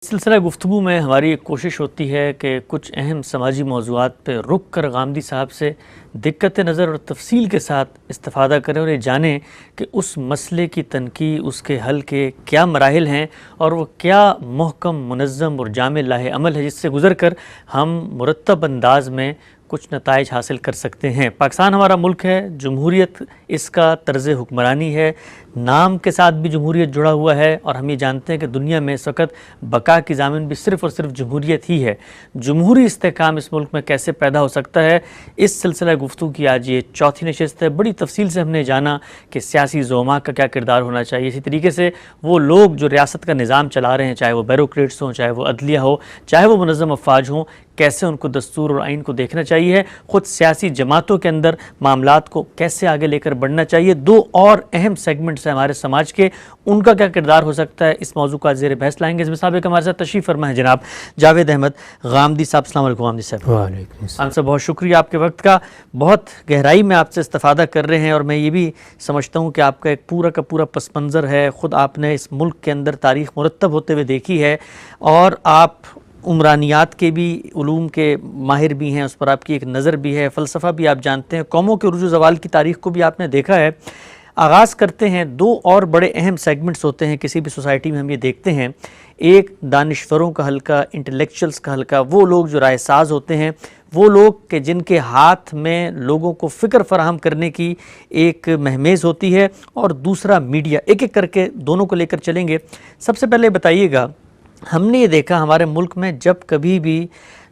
سلسلہ گفتگو میں ہماری ایک کوشش ہوتی ہے کہ کچھ اہم سماجی موضوعات پہ رک کر غامدی صاحب سے دقت نظر اور تفصیل کے ساتھ استفادہ کریں اور یہ جانیں کہ اس مسئلے کی تنقید، اس کے حل کے کیا مراحل ہیں اور وہ کیا محکم، منظم اور جامع لاہ عمل ہے جس سے گزر کر ہم مرتب انداز میں کچھ نتائج حاصل کر سکتے ہیں۔ پاکستان ہمارا ملک ہے، جمہوریت اس کا طرز حکمرانی ہے، نام کے ساتھ بھی جمہوریت جڑا ہوا ہے اور ہم یہ جانتے ہیں کہ دنیا میں اس وقت بقا کی ضامن بھی صرف اور صرف جمہوریت ہی ہے۔ جمہوری استحکام اس ملک میں کیسے پیدا ہو سکتا ہے، اس سلسلہ گفتگو کی آج یہ چوتھی نشست ہے۔ بڑی تفصیل سے ہم نے جانا کہ سیاسی زعماء کا کیا کردار ہونا چاہیے، اسی طریقے سے وہ لوگ جو ریاست کا نظام چلا رہے ہیں، چاہے وہ بیوروکریٹس ہوں، چاہے وہ عدلیہ ہو، چاہے وہ منظم افواج ہوں، کیسے ان کو دستور اور آئین کو دیکھنا چاہیے، خود سیاسی جماعتوں کے اندر معاملات کو کیسے آگے لے کر بڑھنا چاہیے۔ دو اور اہم سیگمنٹس ہیں ہمارے سماج کے، ان کا کیا کردار ہو سکتا ہے، اس موضوع کا زیر بحث لائیں گے۔ اس میں صاحب ہمارے ساتھ تشریف فرما ہے جناب جاوید احمد غامدی صاحب۔ السلام علیکم غامدی صاحب۔ وعلیکم السلام۔ ہم سے بہت شکریہ آپ کے وقت کا، بہت گہرائی میں آپ سے استفادہ کر رہے ہیں اور میں یہ بھی سمجھتا ہوں کہ آپ کا ایک پورا کا پورا پس منظر ہے، خود آپ نے اس ملک کے اندر تاریخ مرتب ہوتے ہوئے دیکھی ہے اور آپ عمرانیات کے بھی علوم کے ماہر بھی ہیں، اس پر آپ کی ایک نظر بھی ہے، فلسفہ بھی آپ جانتے ہیں، قوموں کے عروج و زوال کی تاریخ کو بھی آپ نے دیکھا ہے۔ آغاز کرتے ہیں، دو اور بڑے اہم سیگمنٹس ہوتے ہیں کسی بھی سوسائٹی میں، ہم یہ دیکھتے ہیں، ایک دانشوروں کا حلقہ، انٹلیکچوئلز کا حلقہ، وہ لوگ جو رائے ساز ہوتے ہیں، وہ لوگ کہ جن کے ہاتھ میں لوگوں کو فکر فراہم کرنے کی ایک مہمیز ہوتی ہے، اور دوسرا میڈیا۔ ایک ایک کر کے دونوں کو لے کر چلیں گے۔ سب سے پہلے بتائیے گا، ہم نے یہ دیکھا ہمارے ملک میں جب کبھی بھی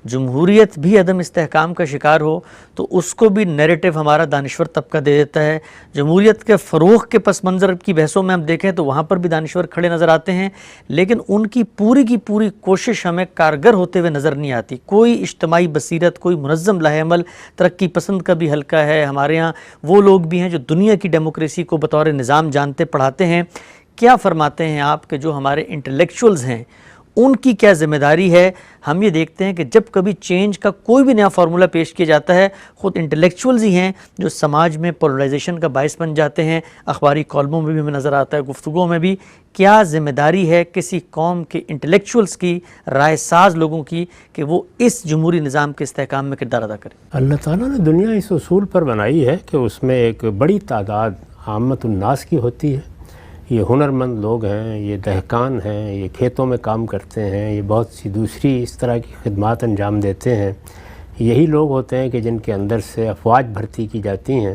جمہوریت بھی عدم استحکام کا شکار ہو تو اس کو بھی نیریٹو ہمارا دانشور طبقہ دے دیتا ہے۔ جمہوریت کے فروغ کے پس منظر کی بحثوں میں ہم دیکھیں تو وہاں پر بھی دانشور کھڑے نظر آتے ہیں، لیکن ان کی پوری کوشش ہمیں کارگر ہوتے ہوئے نظر نہیں آتی۔ کوئی اجتماعی بصیرت، کوئی منظم لاہ عمل، ترقی پسند کا بھی حلقہ ہے ہمارے ہاں، وہ لوگ بھی ہیں جو دنیا کی ڈیموکریسی کو بطور نظام جانتے پڑھاتے ہیں۔ کیا فرماتے ہیں آپ کہ جو ہمارے انٹلیکچوئلز ہیں ان کی کیا ذمہ داری ہے؟ ہم یہ دیکھتے ہیں کہ جب کبھی چینج کا کوئی بھی نیا فارمولہ پیش کیا جاتا ہے، خود انٹلیکچوئلز ہی ہیں جو سماج میں پولرائزیشن کا باعث بن جاتے ہیں۔ اخباری کالموں میں بھی ہمیں نظر آتا ہے، گفتگوؤں میں بھی۔ کیا ذمہ داری ہے کسی قوم کے انٹلیکچوئلز کی، رائے ساز لوگوں کی، کہ وہ اس جمہوری نظام کے استحکام میں کردار ادا کریں؟ اللہ تعالیٰ نے دنیا اس اصول پر بنائی ہے کہ اس میں ایک بڑی تعداد عامت الناس کی ہوتی ہے۔ یہ ہنرمند لوگ ہیں، یہ دہقان ہیں، یہ کھیتوں میں کام کرتے ہیں، یہ بہت سی دوسری اس طرح کی خدمات انجام دیتے ہیں۔ یہی لوگ ہوتے ہیں کہ جن کے اندر سے افواج بھرتی کی جاتی ہیں۔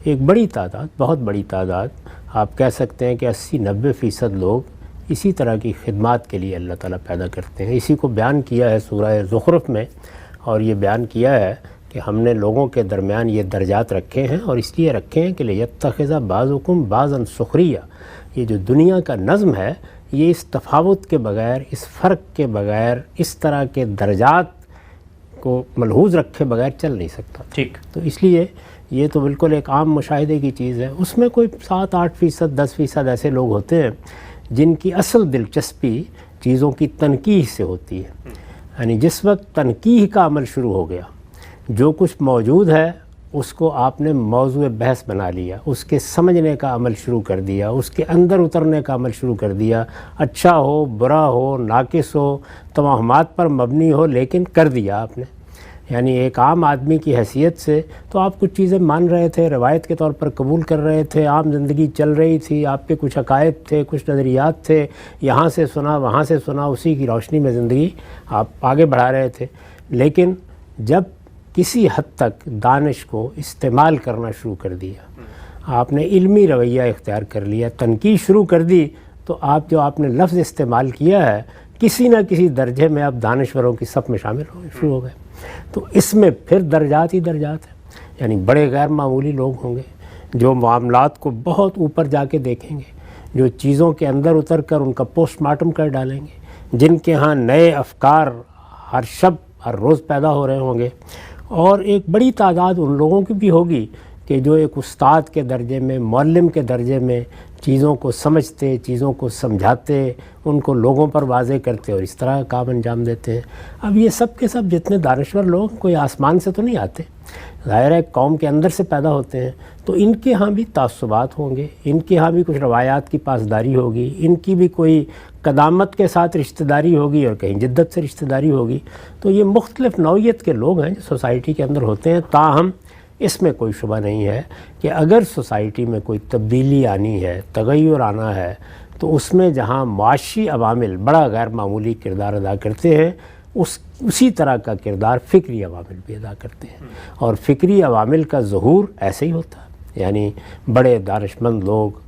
ایک بڑی تعداد، بہت بڑی تعداد، آپ کہہ سکتے ہیں کہ 80-90% لوگ اسی طرح کی خدمات کے لیے اللہ تعالیٰ پیدا کرتے ہیں۔ اسی کو بیان کیا ہے سورہ زخرف میں، اور یہ بیان کیا ہے کہ ہم نے لوگوں کے درمیان یہ درجات رکھے ہیں، اور اس لیے رکھے ہیں کہ لِيَتَّخِذَ بَعْضُكُمْ بَعْضًا سُخْرِيًّا۔ یہ جو دنیا کا نظم ہے، یہ اس تفاوت کے بغیر، اس فرق کے بغیر، اس طرح کے درجات کو ملحوظ رکھے بغیر چل نہیں سکتا۔ ٹھیک، تو اس لیے یہ تو بالکل ایک عام مشاہدے کی چیز ہے۔ اس میں کوئی 7-8%، 10% ایسے لوگ ہوتے ہیں جن کی اصل دلچسپی چیزوں کی تنقیح سے ہوتی ہے۔ یعنی جس وقت تنقیح کا عمل شروع ہو گیا، جو کچھ موجود ہے اس کو آپ نے موضوع بحث بنا لیا، اس کے سمجھنے کا عمل شروع کر دیا، اس کے اندر اترنے کا عمل شروع کر دیا، اچھا ہو، برا ہو، ناقص ہو، توہمات پر مبنی ہو، لیکن کر دیا آپ نے۔ یعنی ایک عام آدمی کی حیثیت سے تو آپ کچھ چیزیں مان رہے تھے، روایت کے طور پر قبول کر رہے تھے، عام زندگی چل رہی تھی، آپ کے کچھ عقائد تھے، کچھ نظریات تھے، یہاں سے سنا وہاں سے سنا، اسی کی روشنی میں زندگی آپ آگے بڑھا رہے تھے۔ لیکن جب کسی حد تک دانش کو استعمال کرنا شروع کر دیا، آپ نے علمی رویہ اختیار کر لیا، تنقید شروع کر دی، تو آپ نے لفظ استعمال کیا ہے، کسی نہ کسی درجے میں آپ دانشوروں کی صف میں شامل شروع ہو گئے۔ تو اس میں پھر درجات ہی درجات ہیں، یعنی بڑے غیر معمولی لوگ ہوں گے جو معاملات کو بہت اوپر جا کے دیکھیں گے، جو چیزوں کے اندر اتر کر ان کا پوسٹ مارٹم کر ڈالیں گے، جن کے ہاں نئے افکار ہر شب ہر روز پیدا ہو رہے ہوں گے۔ اور ایک بڑی تعداد ان لوگوں کی بھی ہوگی کہ جو ایک استاد کے درجے میں، معلم کے درجے میں چیزوں کو سمجھتے، چیزوں کو سمجھاتے، ان کو لوگوں پر واضح کرتے اور اس طرح کام انجام دیتے ہیں۔ اب یہ سب کے سب جتنے دانشور لوگ کوئی آسمان سے تو نہیں آتے، ظاہر ہے قوم کے اندر سے پیدا ہوتے ہیں، تو ان کے ہاں بھی تعصبات ہوں گے، ان کے ہاں بھی کچھ روایات کی پاسداری ہوگی، ان کی بھی کوئی قدامت کے ساتھ رشتہ داری ہوگی اور کہیں جدت سے رشتہ داری ہوگی. تو یہ مختلف نوعیت کے لوگ ہیں جو سوسائٹی کے اندر ہوتے ہیں. تاہم اس میں کوئی شبہ نہیں ہے کہ اگر سوسائٹی میں کوئی تبدیلی آنی ہے، تغیر آنا ہے، تو اس میں جہاں معاشی عوامل بڑا غیر معمولی کردار ادا کرتے ہیں، اسی طرح کا کردار فکری عوامل بھی ادا کرتے ہیں. اور فکری عوامل کا ظہور ایسے ہی ہوتا ہے، یعنی بڑے دانشمند لوگ،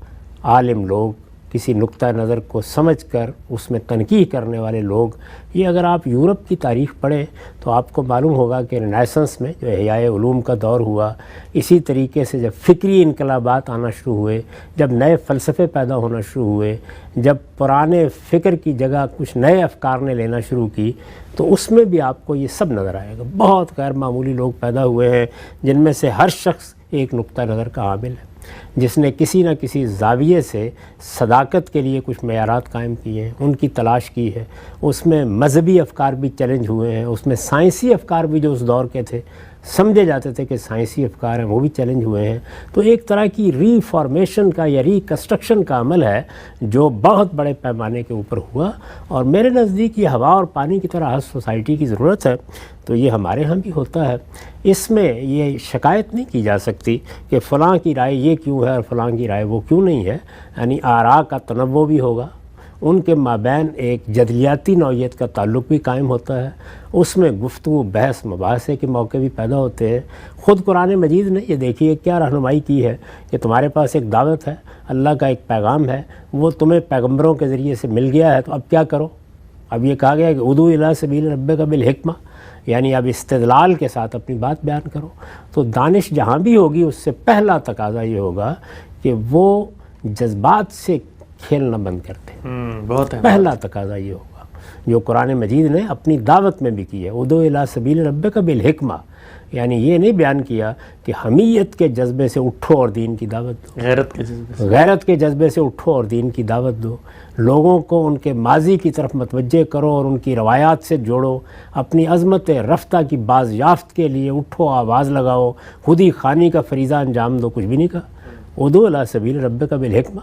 عالم لوگ، کسی نقطہ نظر کو سمجھ کر اس میں تنقیح کرنے والے لوگ. یہ اگر آپ یورپ کی تاریخ پڑھیں تو آپ کو معلوم ہوگا کہ رینیسنس میں جو احیاء علوم کا دور ہوا، اسی طریقے سے جب فکری انقلابات آنا شروع ہوئے، جب نئے فلسفے پیدا ہونا شروع ہوئے، جب پرانے فکر کی جگہ کچھ نئے افکار نے لینا شروع کی، تو اس میں بھی آپ کو یہ سب نظر آئے گا. بہت غیر معمولی لوگ پیدا ہوئے ہیں جن میں سے ہر شخص ایک نقطہ نظر کا حامل ہے، جس نے کسی نہ کسی زاویے سے صداقت کے لیے کچھ معیارات قائم کیے ہیں، ان کی تلاش کی ہے. اس میں مذہبی افکار بھی چیلنج ہوئے ہیں، اس میں سائنسی افکار بھی جو اس دور کے تھے، سمجھے جاتے تھے کہ سائنسی افکار ہیں، وہ بھی چیلنج ہوئے ہیں. تو ایک طرح کی ری فارمیشن کا یا ری کنسٹرکشن کا عمل ہے جو بہت بڑے پیمانے کے اوپر ہوا. اور میرے نزدیک یہ ہوا اور پانی کی طرح ہر سوسائٹی کی ضرورت ہے، تو یہ ہمارے ہاں بھی ہوتا ہے. اس میں یہ شکایت نہیں کی جا سکتی کہ فلاں کی رائے یہ کیوں ہے اور فلاں کی رائے وہ کیوں نہیں ہے. یعنی آراء کا تنوع بھی ہوگا، ان کے مابین ایک جدلیاتی نوعیت کا تعلق بھی قائم ہوتا ہے، اس میں گفتگو، بحث، مباحثے کے موقع بھی پیدا ہوتے ہیں. خود قرآن مجید نے یہ دیکھیے کیا رہنمائی کی ہے کہ تمہارے پاس ایک دعوت ہے، اللہ کا ایک پیغام ہے، وہ تمہیں پیغمبروں کے ذریعے سے مل گیا ہے، تو اب کیا کرو؟ اب یہ کہا گیا کہ ادعو الی سبیل ربک بالحکمہ، یعنی اب استدلال کے ساتھ اپنی بات بیان کرو. تو دانش جہاں بھی ہوگی اس سے پہلا تقاضا یہ ہوگا کہ وہ جذبات سے کھیلنا بند کرتے ہیں. بہت پہلا تقاضا یہ ہوگا جو قرآن مجید نے اپنی دعوت میں بھی کی ہے، ادعو الی سبیل ربک بالحکمہ. یعنی یہ نہیں بیان کیا کہ حمیت کے جذبے سے اٹھو اور دین کی دعوت دو، غیرت کے جذبے سے اٹھو اور دین کی دعوت دو، لوگوں کو ان کے ماضی کی طرف متوجہ کرو اور ان کی روایات سے جوڑو، اپنی عظمت رفتہ کی بازیافت کے لیے اٹھو، آواز لگاؤ، خودی خانی کا فریضہ انجام دو. کچھ بھی نہیں کہا. ادعو الی سبیل ربک بالحکمہ،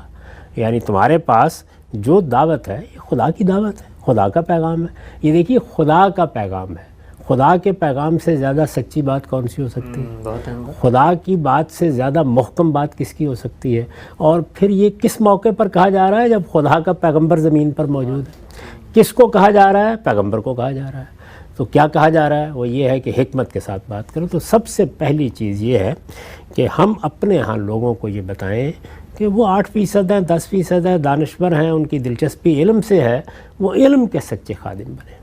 یعنی تمہارے پاس جو دعوت ہے یہ خدا کی دعوت ہے، خدا کا پیغام ہے. یہ دیکھیے خدا کا پیغام ہے. خدا کے پیغام سے زیادہ سچی بات کون سی ہو سکتی ہے؟ خدا کی بات سے زیادہ محکم بات کس کی ہو سکتی ہے؟ اور پھر یہ کس موقع پر کہا جا رہا ہے جب خدا کا پیغمبر زمین پر موجود ہے. کس کو کہا جا رہا ہے؟ پیغمبر کو کہا جا رہا ہے. تو کیا کہا جا رہا ہے؟ وہ یہ ہے کہ حکمت کے ساتھ بات کرو. تو سب سے پہلی چیز یہ ہے کہ ہم اپنے ہاں لوگوں کو یہ بتائیں کہ وہ 8% ہیں، 10% ہیں، دانشور ہیں، ان کی دلچسپی علم سے ہے، وہ علم کے سچے خادم بنیں.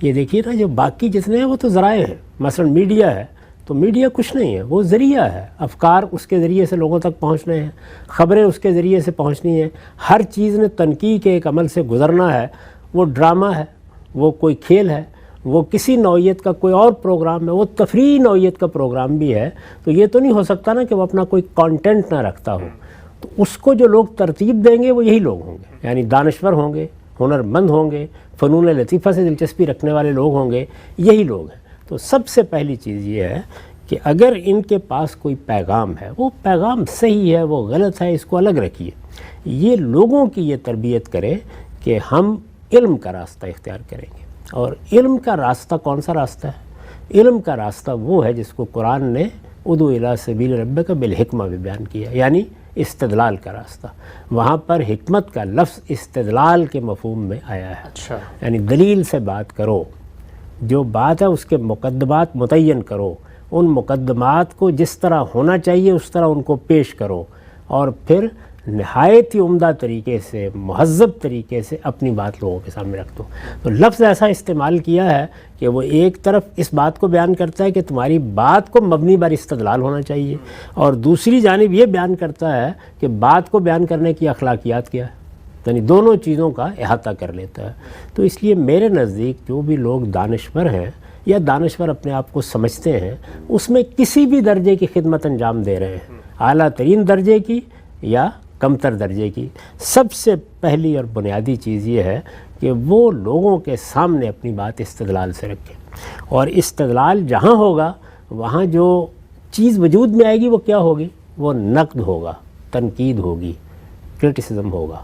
یہ دیکھیے نا، جو باقی جتنے ہیں وہ تو ذرائع ہیں. مثلا میڈیا ہے تو میڈیا کچھ نہیں ہے، وہ ذریعہ ہے. افکار اس کے ذریعے سے لوگوں تک پہنچنے ہیں، خبریں اس کے ذریعے سے پہنچنی ہیں. ہر چیز نے تنقیح کے ایک عمل سے گزرنا ہے. وہ ڈرامہ ہے، وہ کوئی کھیل ہے، وہ کسی نوعیت کا کوئی اور پروگرام ہے، وہ تفریحی نوعیت کا پروگرام بھی ہے. تو یہ تو نہیں ہو سکتا نا کہ وہ اپنا کوئی کانٹینٹ نہ رکھتا ہو. تو اس کو جو لوگ ترتیب دیں گے وہ یہی لوگ ہوں گے، یعنی دانشور ہوں گے، ہنرمند ہوں گے، فنون لطیفہ سے دلچسپی رکھنے والے لوگ ہوں گے، یہی لوگ ہیں. تو سب سے پہلی چیز یہ ہے کہ اگر ان کے پاس کوئی پیغام ہے، وہ پیغام صحیح ہے، وہ غلط ہے، اس کو الگ رکھیے. یہ لوگوں کی یہ تربیت کرے کہ ہم علم کا راستہ اختیار کریں گے. اور علم کا راستہ کون سا راستہ ہے؟ علم کا راستہ وہ ہے جس کو قرآن نے ادعو الی سبیل ربک بالحکمہ میں بیان کیا، یعنی استدلال کا راستہ. وہاں پر حکمت کا لفظ استدلال کے مفہوم میں آیا ہے. اچھا. یعنی دلیل سے بات کرو، جو بات ہے اس کے مقدمات متعین کرو، ان مقدمات کو جس طرح ہونا چاہیے اس طرح ان کو پیش کرو، اور پھر نہایت ہی عمدہ طریقے سے، مہذب طریقے سے اپنی بات لوگوں کے سامنے رکھ دو. تو لفظ ایسا استعمال کیا ہے کہ وہ ایک طرف اس بات کو بیان کرتا ہے کہ تمہاری بات کو مبنی بر استدلال ہونا چاہیے، اور دوسری جانب یہ بیان کرتا ہے کہ بات کو بیان کرنے کی اخلاقیات کیا ہے. یعنی دونوں چیزوں کا احاطہ کر لیتا ہے. تو اس لیے میرے نزدیک جو بھی لوگ دانشور ہیں یا دانشور اپنے آپ کو سمجھتے ہیں، اس میں کسی بھی درجے کی خدمت انجام دے رہے ہیں، اعلیٰ ترین درجے کی یا کمتر درجے کی. سب سے پہلی اور بنیادی چیز یہ ہے کہ وہ لوگوں کے سامنے اپنی بات استدلال سے رکھیں. اور استدلال جہاں ہوگا وہاں جو چیز وجود میں آئے گی وہ کیا ہوگی؟ وہ نقد ہوگا، تنقید ہوگی، کرٹیسزم ہوگا.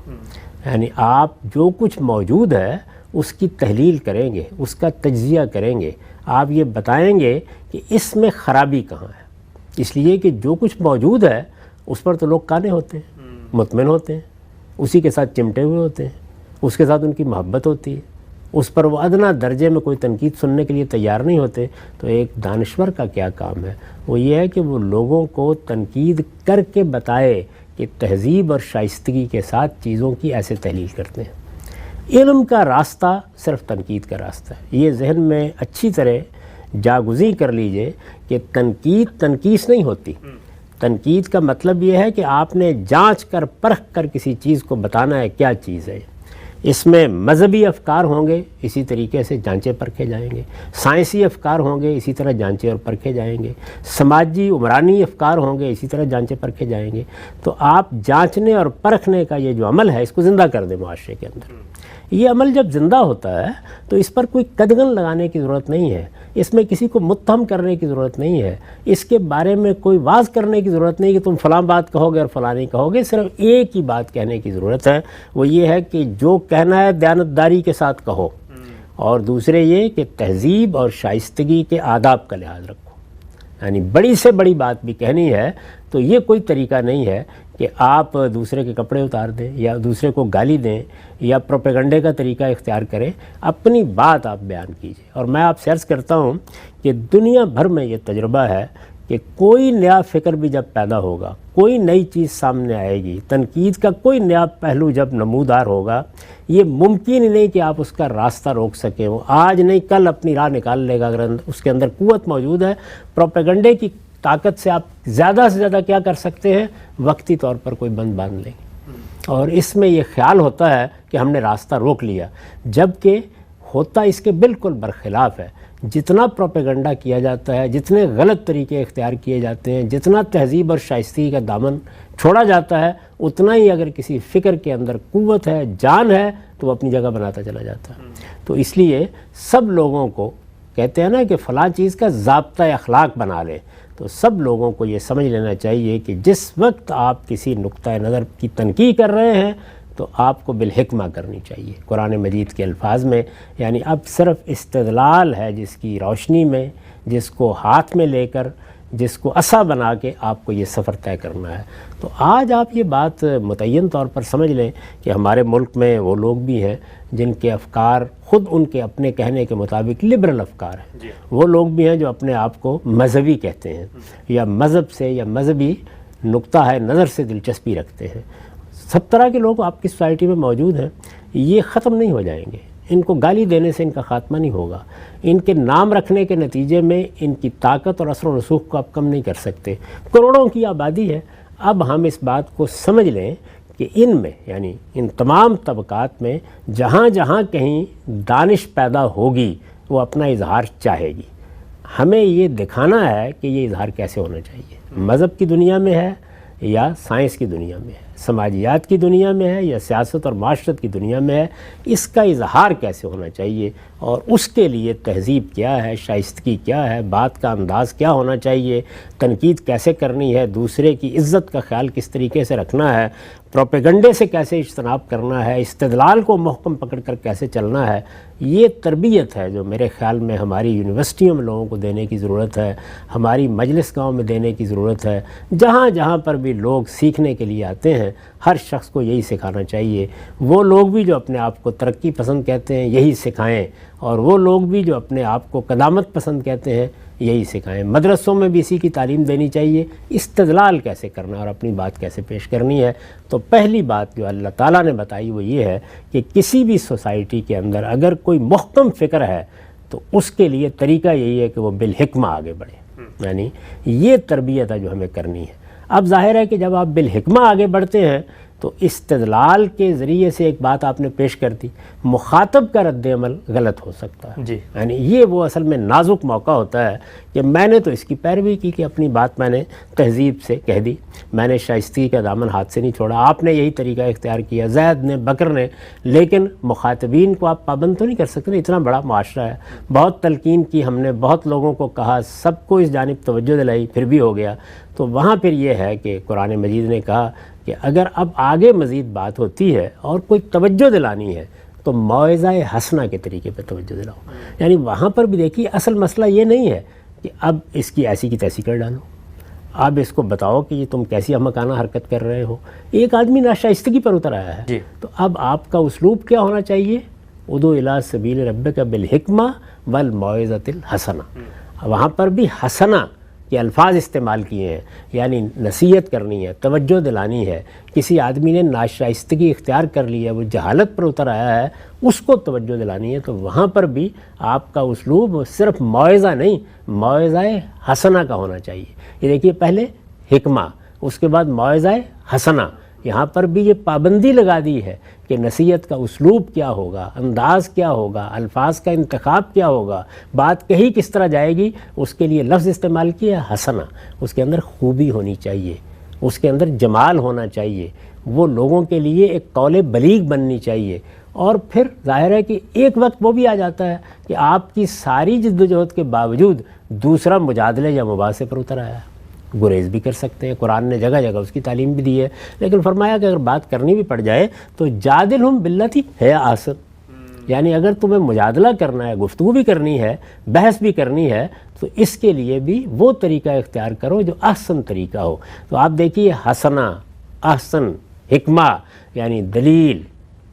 یعنی آپ جو کچھ موجود ہے اس کی تحلیل کریں گے، اس کا تجزیہ کریں گے، آپ یہ بتائیں گے کہ اس میں خرابی کہاں ہے، اس لیے کہ جو کچھ موجود ہے اس پر تو لوگ قانع ہوتے ہیں، مطمئن ہوتے ہیں، اسی کے ساتھ چمٹے ہوئے ہوتے ہیں، اس کے ساتھ ان کی محبت ہوتی ہے، اس پر وہ ادنا درجے میں کوئی تنقید سننے کے لیے تیار نہیں ہوتے۔ تو ایک دانشور کا کیا کام ہے؟ وہ یہ ہے کہ وہ لوگوں کو تنقید کر کے بتائے کہ تہذیب اور شائستگی کے ساتھ چیزوں کی ایسے تحلیل کرتے ہیں۔ علم کا راستہ صرف تنقید کا راستہ ہے، یہ ذہن میں اچھی طرح جاگزین کر لیجئے کہ تنقید تنقیص نہیں ہوتی۔ تنقید کا مطلب یہ ہے کہ آپ نے جانچ کر پرکھ کر کسی چیز کو بتانا ہے کیا چیز ہے۔ اس میں مذہبی افکار ہوں گے، اسی طریقے سے جانچے پرکھے جائیں گے، سائنسی افکار ہوں گے، اسی طرح جانچے اور پرکھے جائیں گے، سماجی عمرانی افکار ہوں گے، اسی طرح جانچے پرکھے جائیں گے۔ تو آپ جانچنے اور پرکھنے کا یہ جو عمل ہے اس کو زندہ کر دیں معاشرے کے اندر۔ یہ عمل جب زندہ ہوتا ہے تو اس پر کوئی قدغن لگانے کی ضرورت نہیں ہے، اس میں کسی کو متہم کرنے کی ضرورت نہیں ہے، اس کے بارے میں کوئی واز کرنے کی ضرورت نہیں کہ تم فلاں بات کہو گے اور فلاں نہیں کہو گے۔ صرف ایک ہی بات کہنے کی ضرورت ہے، وہ یہ ہے کہ جو کہنا ہے دیانتداری کے ساتھ کہو، اور دوسرے یہ کہ تہذیب اور شائستگی کے آداب کا لحاظ رکھو۔ یعنی بڑی سے بڑی بات بھی کہنی ہے تو یہ کوئی طریقہ نہیں ہے کہ آپ دوسرے کے کپڑے اتار دیں یا دوسرے کو گالی دیں یا پروپیگنڈے کا طریقہ اختیار کریں، اپنی بات آپ بیان کیجیے۔ اور میں آپ سے عرض کرتا ہوں کہ دنیا بھر میں یہ تجربہ ہے کہ کوئی نیا فکر بھی جب پیدا ہوگا، کوئی نئی چیز سامنے آئے گی، تنقید کا کوئی نیا پہلو جب نمودار ہوگا، یہ ممکن ہی نہیں کہ آپ اس کا راستہ روک سکیں۔ وہ آج نہیں کل اپنی راہ نکال لے گا اگر اس کے اندر قوت موجود ہے۔ پروپیگنڈے کی طاقت سے آپ زیادہ سے زیادہ کیا کر سکتے ہیں؟ وقتی طور پر کوئی بند باندھ لیں گے، اور اس میں یہ خیال ہوتا ہے کہ ہم نے راستہ روک لیا، جبکہ ہوتا اس کے بالکل برخلاف ہے۔ جتنا پروپیگنڈا کیا جاتا ہے، جتنے غلط طریقے اختیار کیے جاتے ہیں، جتنا تہذیب اور شائستگی کا دامن چھوڑا جاتا ہے، اتنا ہی اگر کسی فکر کے اندر قوت ہے، جان ہے، تو وہ اپنی جگہ بناتا چلا جاتا ہے۔ تو اس لیے سب لوگوں کو کہتے ہیں نا کہ فلاں چیز کا ضابطہ اخلاق بنا لے، تو سب لوگوں کو یہ سمجھ لینا چاہیے کہ جس وقت آپ کسی نقطہ نظر کی تنقید کر رہے ہیں تو آپ کو بالحکمہ کرنی چاہیے۔ قرآن مجید کے الفاظ میں یعنی اب صرف استدلال ہے جس کی روشنی میں، جس کو ہاتھ میں لے کر، جس کو عصا بنا کے آپ کو یہ سفر طے کرنا ہے۔ تو آج آپ یہ بات متعین طور پر سمجھ لیں کہ ہمارے ملک میں وہ لوگ بھی ہیں جن کے افکار خود ان کے اپنے کہنے کے مطابق لبرل افکار ہیں، وہ لوگ بھی ہیں جو اپنے آپ کو مذہبی کہتے ہیں یا مذہب سے یا مذہبی نقطہ ہے نظر سے دلچسپی رکھتے ہیں۔ سب طرح کے لوگ آپ کی سوسائٹی میں موجود ہیں، یہ ختم نہیں ہو جائیں گے، ان کو گالی دینے سے ان کا خاتمہ نہیں ہوگا، ان کے نام رکھنے کے نتیجے میں ان کی طاقت اور اثر و رسوخ کو آپ کم نہیں کر سکتے۔ کروڑوں کی آبادی ہے۔ اب ہم اس بات کو سمجھ لیں کہ ان میں یعنی ان تمام طبقات میں جہاں جہاں کہیں دانش پیدا ہوگی وہ اپنا اظہار چاہے گی۔ ہمیں یہ دکھانا ہے کہ یہ اظہار کیسے ہونا چاہیے، مذہب کی دنیا میں ہے یا سائنس کی دنیا میں ہے، سماجیات کی دنیا میں ہے یا سیاست اور معاشرت کی دنیا میں ہے، اس کا اظہار کیسے ہونا چاہیے، اور اس کے لیے تہذیب کیا ہے، شائستگی کیا ہے، بات کا انداز کیا ہونا چاہیے، تنقید کیسے کرنی ہے، دوسرے کی عزت کا خیال کس طریقے سے رکھنا ہے، پروپیگنڈے سے کیسے اجتناب کرنا ہے، استدلال کو محکم پکڑ کر کیسے چلنا ہے، یہ تربیت ہے جو میرے خیال میں ہماری یونیورسٹیوں میں لوگوں کو دینے کی ضرورت ہے، ہماری مجلس گاؤں میں دینے کی ضرورت ہے۔ جہاں جہاں پر بھی لوگ سیکھنے کے لیے آتے ہیں ہر شخص کو یہی سکھانا چاہیے۔ وہ لوگ بھی جو اپنے آپ کو ترقی پسند کہتے ہیں یہی سکھائیں، اور وہ لوگ بھی جو اپنے آپ کو قدامت پسند کہتے ہیں یہی سکھائیں۔ مدرسوں میں بھی اسی کی تعلیم دینی چاہیے، استدلال کیسے کرنا اور اپنی بات کیسے پیش کرنی ہے۔ تو پہلی بات جو اللہ تعالیٰ نے بتائی وہ یہ ہے کہ کسی بھی سوسائٹی کے اندر اگر کوئی محکم فکر ہے تو اس کے لیے طریقہ یہی ہے کہ وہ بالحکمہ آگے بڑھے، یعنی یہ تربیت ہے جو ہمیں کرنی ہے۔ اب ظاہر ہے کہ جب آپ بالحکمہ آگے بڑھتے ہیں تو استدلال کے ذریعے سے ایک بات آپ نے پیش کر دی، مخاطب کا رد عمل غلط ہو سکتا ہے، یعنی یہ وہ اصل میں نازک موقع ہوتا ہے کہ میں نے تو اس کی پیروی کی کہ اپنی بات میں نے تہذیب سے کہہ دی، میں نے شائستگی کا دامن ہاتھ سے نہیں چھوڑا، آپ نے یہی طریقہ اختیار کیا، زید نے، بکر نے، لیکن مخاطبین کو آپ پابند تو نہیں کر سکتے، اتنا بڑا معاشرہ ہے، بہت تلقین کی ہم نے، بہت لوگوں کو کہا، سب کو اس جانب توجہ دلائی، پھر بھی ہو گیا۔ تو وہاں پھر یہ ہے کہ قرآن مجید نے کہا کہ اگر اب آگے مزید بات ہوتی ہے اور کوئی توجہ دلانی ہے تو موعظہ حسنہ کے طریقے پہ توجہ دلاؤ. یعنی وہاں پر بھی دیکھیے اصل مسئلہ یہ نہیں ہے کہ اب اس کی ایسی کی تیسی کر ڈالو، اب اس کو بتاؤ کہ یہ تم کیسی احمقانہ حرکت کر رہے ہو. ایک آدمی ناشائستگی پر اتر آیا ہے تو اب آپ کا اسلوب کیا ہونا چاہیے؟ ادعو الی سبیل ربک بالحکمہ والموعظۃ الحسنہ. وہاں پر بھی حسنہ کے الفاظ استعمال کیے ہیں، یعنی نصیحت کرنی ہے، توجہ دلانی ہے. کسی آدمی نے ناشائستگی اختیار کر لی ہے، وہ جہالت پر اتر آیا ہے، اس کو توجہ دلانی ہے، تو وہاں پر بھی آپ کا اسلوب صرف موعظہ نہیں، موعظہ حسنہ کا ہونا چاہیے. یہ دیکھیے پہلے حکمہ، اس کے بعد موعظہ حسنہ. یہاں پر بھی یہ پابندی لگا دی ہے کہ نصیحت کا اسلوب کیا ہوگا، انداز کیا ہوگا، الفاظ کا انتخاب کیا ہوگا، بات کہی کس طرح جائے گی. اس کے لیے لفظ استعمال کیا حسنہ. اس کے اندر خوبی ہونی چاہیے، اس کے اندر جمال ہونا چاہیے، وہ لوگوں کے لیے ایک قول بلیغ بننی چاہیے. اور پھر ظاہر ہے کہ ایک وقت وہ بھی آ جاتا ہے کہ آپ کی ساری جد و جہد کے باوجود دوسرا مجادلے یا مباحثے پر اتر آیا ہے. گریز بھی کر سکتے ہیں، قرآن نے جگہ جگہ اس کی تعلیم بھی دی ہے، لیکن فرمایا کہ اگر بات کرنی بھی پڑ جائے تو جادلہم باللتی ہے احسن. یعنی اگر تمہیں مجادلہ کرنا ہے، گفتگو بھی کرنی ہے، بحث بھی کرنی ہے، تو اس کے لیے بھی وہ طریقہ اختیار کرو جو احسن طریقہ ہو. تو آپ دیکھیے حسنہ، احسن، حکمہ یعنی دلیل،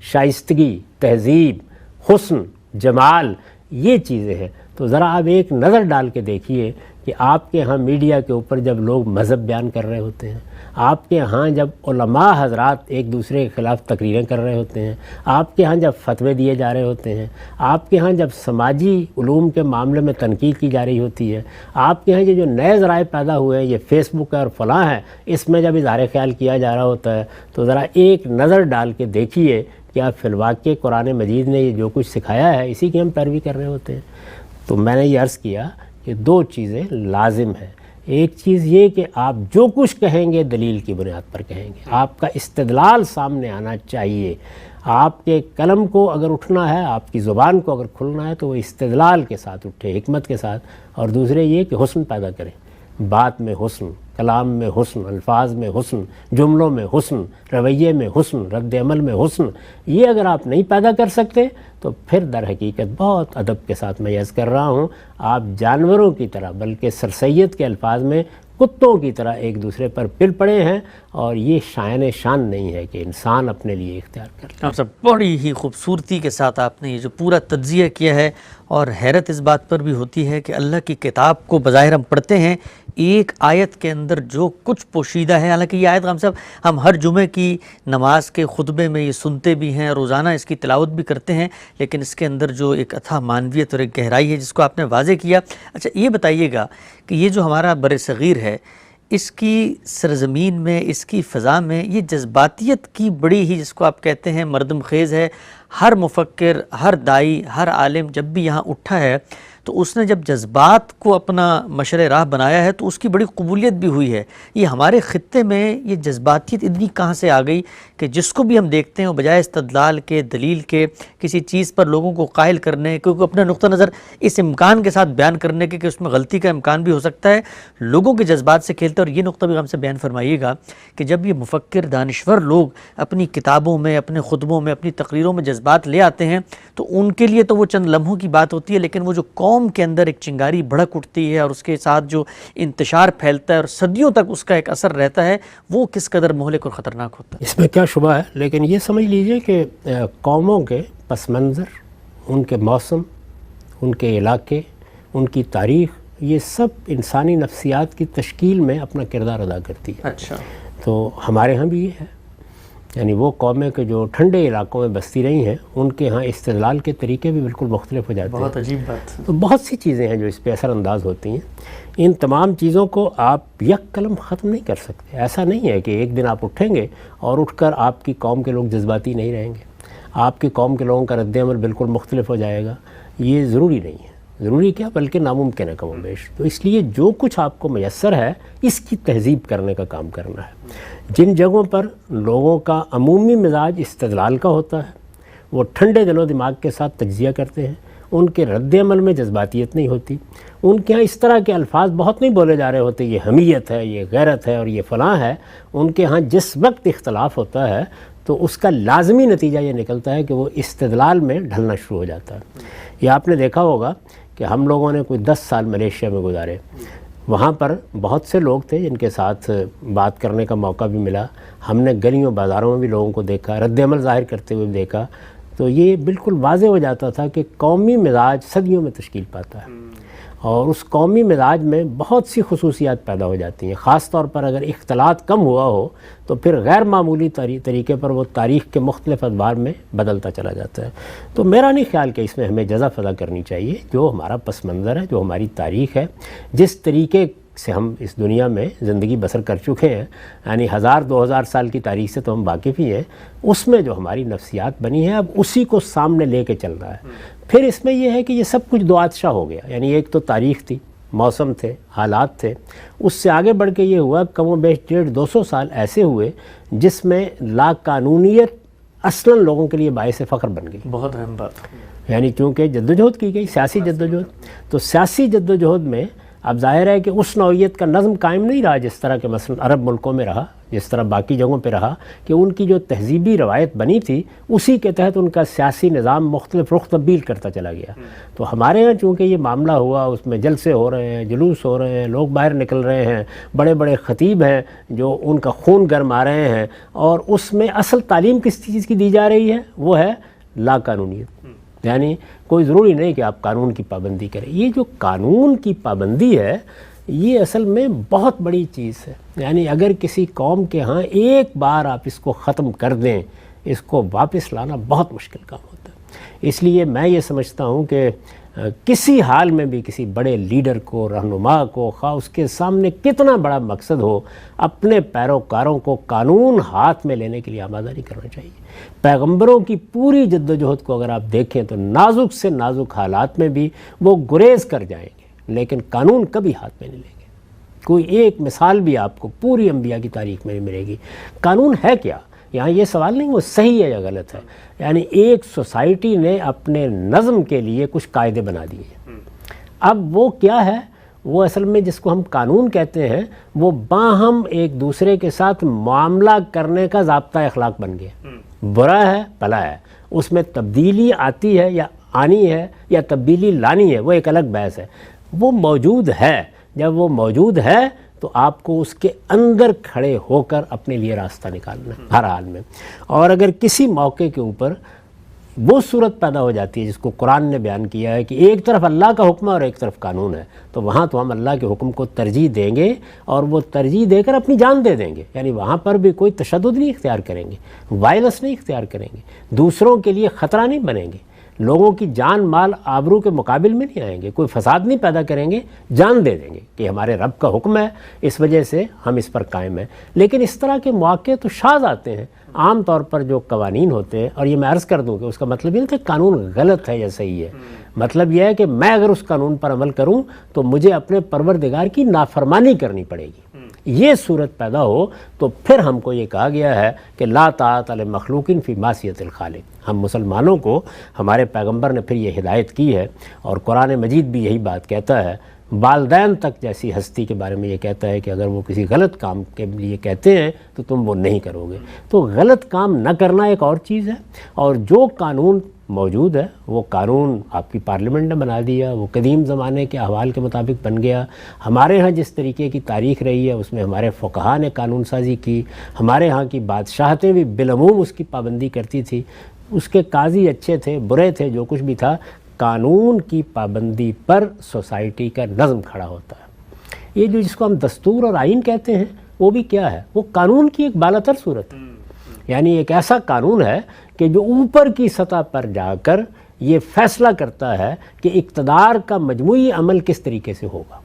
شائستگی، تہذیب، حسن، جمال، یہ چیزیں ہیں. تو ذرا آپ ایک نظر ڈال کے دیکھیے کہ آپ کے ہاں میڈیا کے اوپر جب لوگ مذہب بیان کر رہے ہوتے ہیں، آپ کے ہاں جب علماء حضرات ایک دوسرے کے خلاف تقریریں کر رہے ہوتے ہیں، آپ کے ہاں جب فتوے دیے جا رہے ہوتے ہیں، آپ کے ہاں جب سماجی علوم کے معاملے میں تنقید کی جا رہی ہوتی ہے، آپ کے ہاں یہ جو نئے ذرائع پیدا ہوئے ہیں، یہ فیس بک ہے اور فلاں ہے، اس میں جب اظہار خیال کیا جا رہا ہوتا ہے، تو ذرا ایک نظر ڈال کے دیکھیے کیا فی الواقع قرآن مجید نے یہ جو کچھ سکھایا ہے اسی کی ہم پیروی کر رہے ہوتے ہیں. تو میں نے یہ عرض کیا کہ دو چیزیں لازم ہیں. ایک چیز یہ کہ آپ جو کچھ کہیں گے دلیل کی بنیاد پر کہیں گے، آپ کا استدلال سامنے آنا چاہیے. آپ کے قلم کو اگر اٹھنا ہے، آپ کی زبان کو اگر کھلنا ہے تو وہ استدلال کے ساتھ اٹھے، حکمت کے ساتھ. اور دوسرے یہ کہ حسن پیدا کریں، بات میں حسن، کلام میں حسن، الفاظ میں حسن، جملوں میں حسن، رویے میں حسن، رد عمل میں حسن. یہ اگر آپ نہیں پیدا کر سکتے تو پھر در حقیقت بہت ادب کے ساتھ میں عرض کر رہا ہوں، آپ جانوروں کی طرح بلکہ سرسید کے الفاظ میں کتوں کی طرح ایک دوسرے پر پل پڑے ہیں. اور یہ شان نہیں ہے کہ انسان اپنے لیے اختیار کرتا ہے. آپ سب بڑی ہی خوبصورتی کے ساتھ آپ نے یہ جو پورا تجزیہ کیا ہے، اور حیرت اس بات پر بھی ہوتی ہے کہ اللہ کی کتاب کو بظاہر ہم پڑھتے ہیں، ایک آیت کے اندر جو کچھ پوشیدہ ہے. حالانکہ یہ آیت ہم ہر جمعے کی نماز کے خطبے میں یہ سنتے بھی ہیں، روزانہ اس کی تلاوت بھی کرتے ہیں، لیکن اس کے اندر جو ایک اتھا معنویت اور ایک گہرائی ہے جس کو آپ نے واضح کیا. اچھا یہ بتائیے گا کہ یہ جو ہمارا بر صغیر ہے، اس کی سرزمین میں، اس کی فضا میں یہ جذباتیت کی بڑی ہی، جس کو آپ کہتے ہیں، مردم خیز ہے. ہر مفکر، ہر دائی، ہر عالم جب بھی یہاں اٹھا ہے تو اس نے جب جذبات کو اپنا مشرِ راہ بنایا ہے تو اس کی بڑی قبولیت بھی ہوئی ہے. یہ ہمارے خطے میں یہ جذباتیت اتنی کہاں سے آ گئی کہ جس کو بھی ہم دیکھتے ہیں وہ بجائے استدلال کے، دلیل کے، کسی چیز پر لوگوں کو قائل کرنے، کیونکہ اپنا نقطہ نظر اس امکان کے ساتھ بیان کرنے کے کہ اس میں غلطی کا امکان بھی ہو سکتا ہے، لوگوں کے جذبات سے کھیلتے. اور یہ نقطہ بھی ہم سے بیان فرمائیے گا کہ جب یہ مفکر، دانشور لوگ اپنی کتابوں میں، اپنے خطبوں میں، اپنی تقریروں میں جذبات لے آتے ہیں تو ان کے لیے تو وہ چند لمحوں کی بات ہوتی ہے، لیکن وہ جو قوم کے اندر ایک چنگاری بھڑک اٹھتی ہے اور اس کے ساتھ جو انتشار پھیلتا ہے اور صدیوں تک اس کا ایک اثر رہتا ہے، وہ کس قدر مہلک اور خطرناک ہوتا ہے. اس میں کیا شبہ ہے، لیکن یہ سمجھ لیجئے کہ قوموں کے پس منظر، ان کے موسم، ان کے علاقے، ان کی تاریخ، یہ سب انسانی نفسیات کی تشکیل میں اپنا کردار ادا کرتی ہے. اچھا. تو ہمارے ہاں بھی یہ ہے، یعنی وہ قومیں کہ جو ٹھنڈے علاقوں میں بستی رہی ہیں ان کے ہاں استدلال کے طریقے بھی بالکل مختلف ہو جاتے ہیں. بہت عجیب بات. تو بہت سی چیزیں ہیں جو اس پہ اثر انداز ہوتی ہیں. ان تمام چیزوں کو آپ یک قلم ختم نہیں کر سکتے. ایسا نہیں ہے کہ ایک دن آپ اٹھیں گے اور اٹھ کر آپ کی قوم کے لوگ جذباتی نہیں رہیں گے، آپ کی قوم کے لوگوں کا رد عمل بالکل مختلف ہو جائے گا. یہ ضروری نہیں ہے، ضروری کیا بلکہ ناممکن ہے کم و بیش. تو اس لیے جو کچھ آپ کو میسر ہے اس کی تہذیب کرنے کا کام کرنا ہے. جن جگہوں پر لوگوں کا عمومی مزاج استدلال کا ہوتا ہے وہ ٹھنڈے دل و دماغ کے ساتھ تجزیہ کرتے ہیں، ان کے رد عمل میں جذباتیت نہیں ہوتی، ان کے ہاں اس طرح کے الفاظ بہت نہیں بولے جا رہے ہوتے یہ حمیت ہے، یہ غیرت ہے اور یہ فلاں ہے۔ ان کے ہاں جس وقت اختلاف ہوتا ہے تو اس کا لازمی نتیجہ یہ نکلتا ہے کہ وہ استدلال میں ڈھلنا شروع ہو جاتا ہے۔ یہ آپ نے دیکھا ہوگا کہ ہم لوگوں نے کوئی 10 سال ملیشیا میں گزارے، وہاں پر بہت سے لوگ تھے جن کے ساتھ بات کرنے کا موقع بھی ملا، ہم نے گلیوں بازاروں میں بھی لوگوں کو دیکھا، رد عمل ظاہر کرتے ہوئے دیکھا، تو یہ بالکل واضح ہو جاتا تھا کہ قومی مزاج صدیوں میں تشکیل پاتا ہے، اور اس قومی مزاج میں بہت سی خصوصیات پیدا ہو جاتی ہیں، خاص طور پر اگر اختلاط کم ہوا ہو تو پھر غیر معمولی طریقے پر وہ تاریخ کے مختلف ادوار میں بدلتا چلا جاتا ہے۔ تو میرا نہیں خیال کہ اس میں ہمیں جزا فضا کرنی چاہیے، جو ہمارا پس منظر ہے، جو ہماری تاریخ ہے، جس طریقے سے ہم اس دنیا میں زندگی بسر کر چکے ہیں، یعنی 1000-2000 سال کی تاریخ سے تو ہم واقف ہی ہیں، اس میں جو ہماری نفسیات بنی ہے اب اسی کو سامنے لے کے چل رہا ہے۔ پھر اس میں یہ ہے کہ یہ سب کچھ دو آتشا ہو گیا، یعنی ایک تو تاریخ تھی، موسم تھے، حالات تھے، اس سے آگے بڑھ کے یہ ہوا کم و بیش 150-200 سال ایسے ہوئے جس میں لا قانونیت اصلاً لوگوں کے لیے باعث فخر بن گئی۔ بہت اہم بات، یعنی چونکہ جدوجہد کی گئی، سیاسی جدوجہد، تو سیاسی جدوجہد میں اب ظاہر ہے کہ اس نوعیت کا نظم قائم نہیں رہا جس طرح کہ مثلا عرب ملکوں میں رہا، جس طرح باقی جگہوں پہ رہا، کہ ان کی جو تہذیبی روایت بنی تھی اسی کے تحت ان کا سیاسی نظام مختلف رخ تبدیل کرتا چلا گیا۔ تو ہمارے ہاں چونکہ یہ معاملہ ہوا، اس میں جلسے ہو رہے ہیں، جلوس ہو رہے ہیں، لوگ باہر نکل رہے ہیں، بڑے بڑے خطیب ہیں جو ان کا خون گرما رہے ہیں، اور اس میں اصل تعلیم کس چیز کی دی جا رہی ہے؟ وہ ہے لا قانونیت، یعنی کوئی ضروری نہیں کہ آپ قانون کی پابندی کریں۔ یہ جو قانون کی پابندی ہے یہ اصل میں بہت بڑی چیز ہے، یعنی اگر کسی قوم کے ہاں ایک بار آپ اس کو ختم کر دیں، اس کو واپس لانا بہت مشکل کام ہوتا ہے۔ اس لیے میں یہ سمجھتا ہوں کہ کسی حال میں بھی کسی بڑے لیڈر کو، رہنما کو، خواہ اس کے سامنے کتنا بڑا مقصد ہو، اپنے پیروکاروں کو قانون ہاتھ میں لینے کے لیے آمادہ نہیں کرنا چاہیے۔ پیغمبروں کی پوری جدوجہد کو اگر آپ دیکھیں تو نازک سے نازک حالات میں بھی وہ گریز کر جائیں گے، لیکن قانون کبھی ہاتھ میں نہیں لیں گے۔ کوئی ایک مثال بھی آپ کو پوری انبیاء کی تاریخ میں نہیں ملے گی۔ قانون ہے کیا؟ یہاں یہ سوال نہیں وہ صحیح ہے یا غلط ہے، یعنی ایک سوسائٹی نے اپنے نظم کے لیے کچھ قاعدے بنا دیے، اب وہ کیا ہے؟ وہ اصل میں جس کو ہم قانون کہتے ہیں وہ باہم ایک دوسرے کے ساتھ معاملہ کرنے کا ضابطہ اخلاق بن گیا۔ برا ہے، بھلا ہے، اس میں تبدیلی آتی ہے یا آنی ہے یا تبدیلی لانی ہے، وہ ایک الگ بحث ہے۔ وہ موجود ہے، جب وہ موجود ہے تو آپ کو اس کے اندر کھڑے ہو کر اپنے لیے راستہ نکالنا ہے ہر حال میں۔ اور اگر کسی موقع کے اوپر وہ صورت پیدا ہو جاتی ہے جس کو قرآن نے بیان کیا ہے کہ ایک طرف اللہ کا حکم ہے اور ایک طرف قانون ہے، تو وہاں تو ہم اللہ کے حکم کو ترجیح دیں گے، اور وہ ترجیح دے کر اپنی جان دے دیں گے، یعنی وہاں پر بھی کوئی تشدد نہیں اختیار کریں گے، وائلنس نہیں اختیار کریں گے، دوسروں کے لیے خطرہ نہیں بنیں گے، لوگوں کی جان مال آبرو کے مقابل میں نہیں آئیں گے، کوئی فساد نہیں پیدا کریں گے، جان دے دیں گے کہ ہمارے رب کا حکم ہے، اس وجہ سے ہم اس پر قائم ہیں۔ لیکن اس طرح کے مواقع تو شاذ آتے ہیں۔ عام طور پر جو قوانین ہوتے ہیں، اور یہ میں عرض کر دوں کہ اس کا مطلب یہ نہیں کہ قانون غلط ہے یا صحیح ہے، مطلب یہ ہے کہ میں اگر اس قانون پر عمل کروں تو مجھے اپنے پروردگار کی نافرمانی کرنی پڑے گی۔ یہ صورت پیدا ہو تو پھر ہم کو یہ کہا گیا ہے کہ لا طاعۃ لمخلوق فی معصیۃ الخالق۔ ہم مسلمانوں کو ہمارے پیغمبر نے پھر یہ ہدایت کی ہے، اور قرآن مجید بھی یہی بات کہتا ہے، والدین تک جیسی ہستی کے بارے میں یہ کہتا ہے کہ اگر وہ کسی غلط کام کے لیے کہتے ہیں تو تم وہ نہیں کرو گے۔ تو غلط کام نہ کرنا ایک اور چیز ہے، اور جو قانون موجود ہے وہ قانون آپ کی پارلیمنٹ نے بنا دیا، وہ قدیم زمانے کے احوال کے مطابق بن گیا۔ ہمارے ہاں جس طریقے کی تاریخ رہی ہے اس میں ہمارے فقہاء نے قانون سازی کی، ہمارے ہاں کی بادشاہتیں بھی بالعموم اس کی پابندی کرتی تھی، اس کے قاضی اچھے تھے برے تھے جو کچھ بھی تھا، قانون کی پابندی پر سوسائٹی کا نظم کھڑا ہوتا ہے۔ یہ جو جس کو ہم دستور اور آئین کہتے ہیں وہ بھی کیا ہے؟ وہ قانون کی ایک بالاتر صورت ہے، یعنی ایک ایسا قانون ہے کہ جو اوپر کی سطح پر جا کر یہ فیصلہ کرتا ہے کہ اقتدار کا مجموعی عمل کس طریقے سے ہوگا۔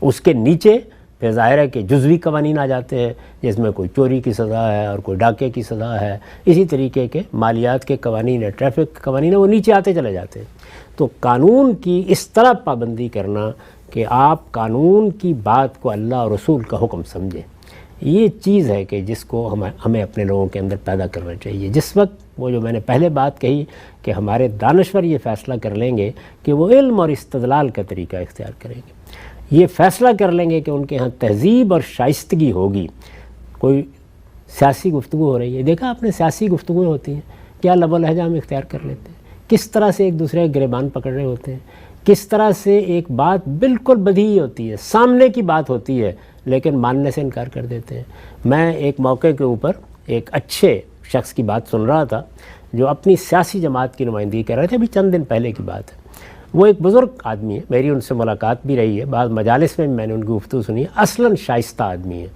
اس کے نیچے پھر ظاہر ہے کہ جزوی قوانین آ جاتے ہیں جس میں کوئی چوری کی سزا ہے اور کوئی ڈاکے کی سزا ہے، اسی طریقے کے مالیات کے قوانین ہے، ٹریفک کے قوانین ہے، وہ نیچے آتے چلے جاتے ہیں۔ تو قانون کی اس طرح پابندی کرنا کہ آپ قانون کی بات کو اللہ اور رسول کا حکم سمجھیں، یہ چیز ہے کہ جس کو ہمیں اپنے لوگوں کے اندر پیدا کرنا چاہیے۔ جس وقت وہ جو میں نے پہلے بات کہی کہ ہمارے دانشور یہ فیصلہ کر لیں گے کہ وہ علم اور استدلال کا طریقہ اختیار کریں گے، یہ فیصلہ کر لیں گے کہ ان کے ہاں تہذیب اور شائستگی ہوگی۔ کوئی سیاسی گفتگو ہو رہی ہے، دیکھا آپ نے سیاسی گفتگویں ہوتی ہیں، کیا لب و لہجہ ہم اختیار کر لیتے ہیں، کس طرح سے ایک دوسرے کے گریبان پکڑ رہے ہوتے ہیں، کس طرح سے ایک بات بالکل بدیہی ہوتی ہے، سامنے کی بات ہوتی ہے لیکن ماننے سے انکار کر دیتے ہیں۔ میں ایک موقع کے اوپر ایک اچھے شخص کی بات سن رہا تھا جو اپنی سیاسی جماعت کی نمائندگی کر رہے تھے، ابھی چند دن پہلے کی بات ہے۔ وہ ایک بزرگ آدمی ہے، میری ان سے ملاقات بھی رہی ہے، بعض مجالس میں میں نے ان کی گفتگو سنی ہے، اصلاً شائستہ آدمی ہے،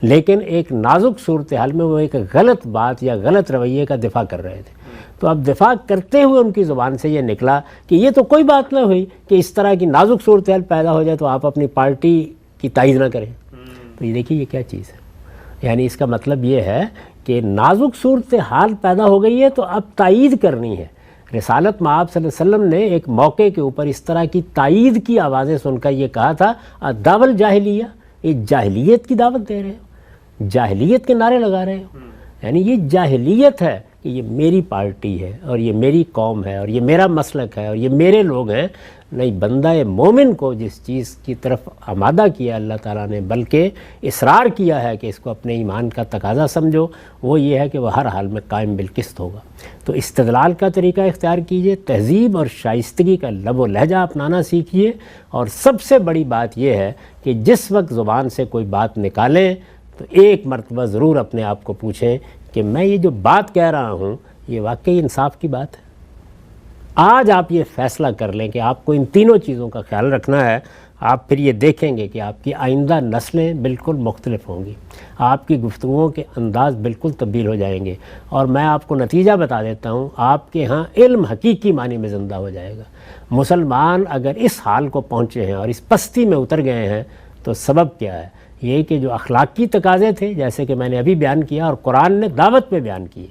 لیکن ایک نازک صورتحال میں وہ ایک غلط بات یا غلط رویے کا دفاع کر رہے تھے۔ تو اب دفاع کرتے ہوئے ان کی زبان سے یہ نکلا کہ یہ تو کوئی بات نہ ہوئی کہ اس طرح کی نازک صورتحال پیدا ہو جائے تو آپ اپنی پارٹی کی تائید نہ کریں۔ تو یہ دیکھیے یہ کیا چیز ہے، یعنی اس کا مطلب یہ ہے کہ نازک صورتحال پیدا ہو گئی ہے تو اب تائید کرنی ہے۔ رسالت مآب صلی اللہ علیہ وسلم نے ایک موقع کے اوپر اس طرح کی تائید کی آوازیں سن کر یہ کہا تھا دعوت الجاہلیہ، یہ جاہلیت کی دعوت دے رہے ہو، جاہلیت کے نعرے لگا رہے ہو، یعنی یہ جاہلیت ہے کہ یہ میری پارٹی ہے اور یہ میری قوم ہے اور یہ میرا مسلک ہے اور یہ میرے لوگ ہیں۔ نہیں، بندہ مومن کو جس چیز کی طرف آمادہ کیا اللہ تعالیٰ نے، بلکہ اصرار کیا ہے کہ اس کو اپنے ایمان کا تقاضا سمجھو، وہ یہ ہے کہ وہ ہر حال میں قائم بالقسط ہوگا۔ تو استدلال کا طریقہ اختیار کیجئے، تہذیب اور شائستگی کا لب و لہجہ اپنانا سیکھیے، اور سب سے بڑی بات یہ ہے کہ جس وقت زبان سے کوئی بات نکالیں تو ایک مرتبہ ضرور اپنے آپ کو پوچھیں کہ میں یہ جو بات کہہ رہا ہوں یہ واقعی انصاف کی بات ہے۔ آج آپ یہ فیصلہ کر لیں کہ آپ کو ان تینوں چیزوں کا خیال رکھنا ہے، آپ پھر یہ دیکھیں گے کہ آپ کی آئندہ نسلیں بالکل مختلف ہوں گی، آپ کی گفتگوؤں کے انداز بالکل تبدیل ہو جائیں گے، اور میں آپ کو نتیجہ بتا دیتا ہوں، آپ کے ہاں علم حقیقی معنی میں زندہ ہو جائے گا۔ مسلمان اگر اس حال کو پہنچے ہیں اور اس پستی میں اتر گئے ہیں تو سبب کیا ہے؟ یہ کہ جو اخلاقی تقاضے تھے جیسے کہ میں نے ابھی بیان کیا اور قرآن نے دعوت میں بیان کیے،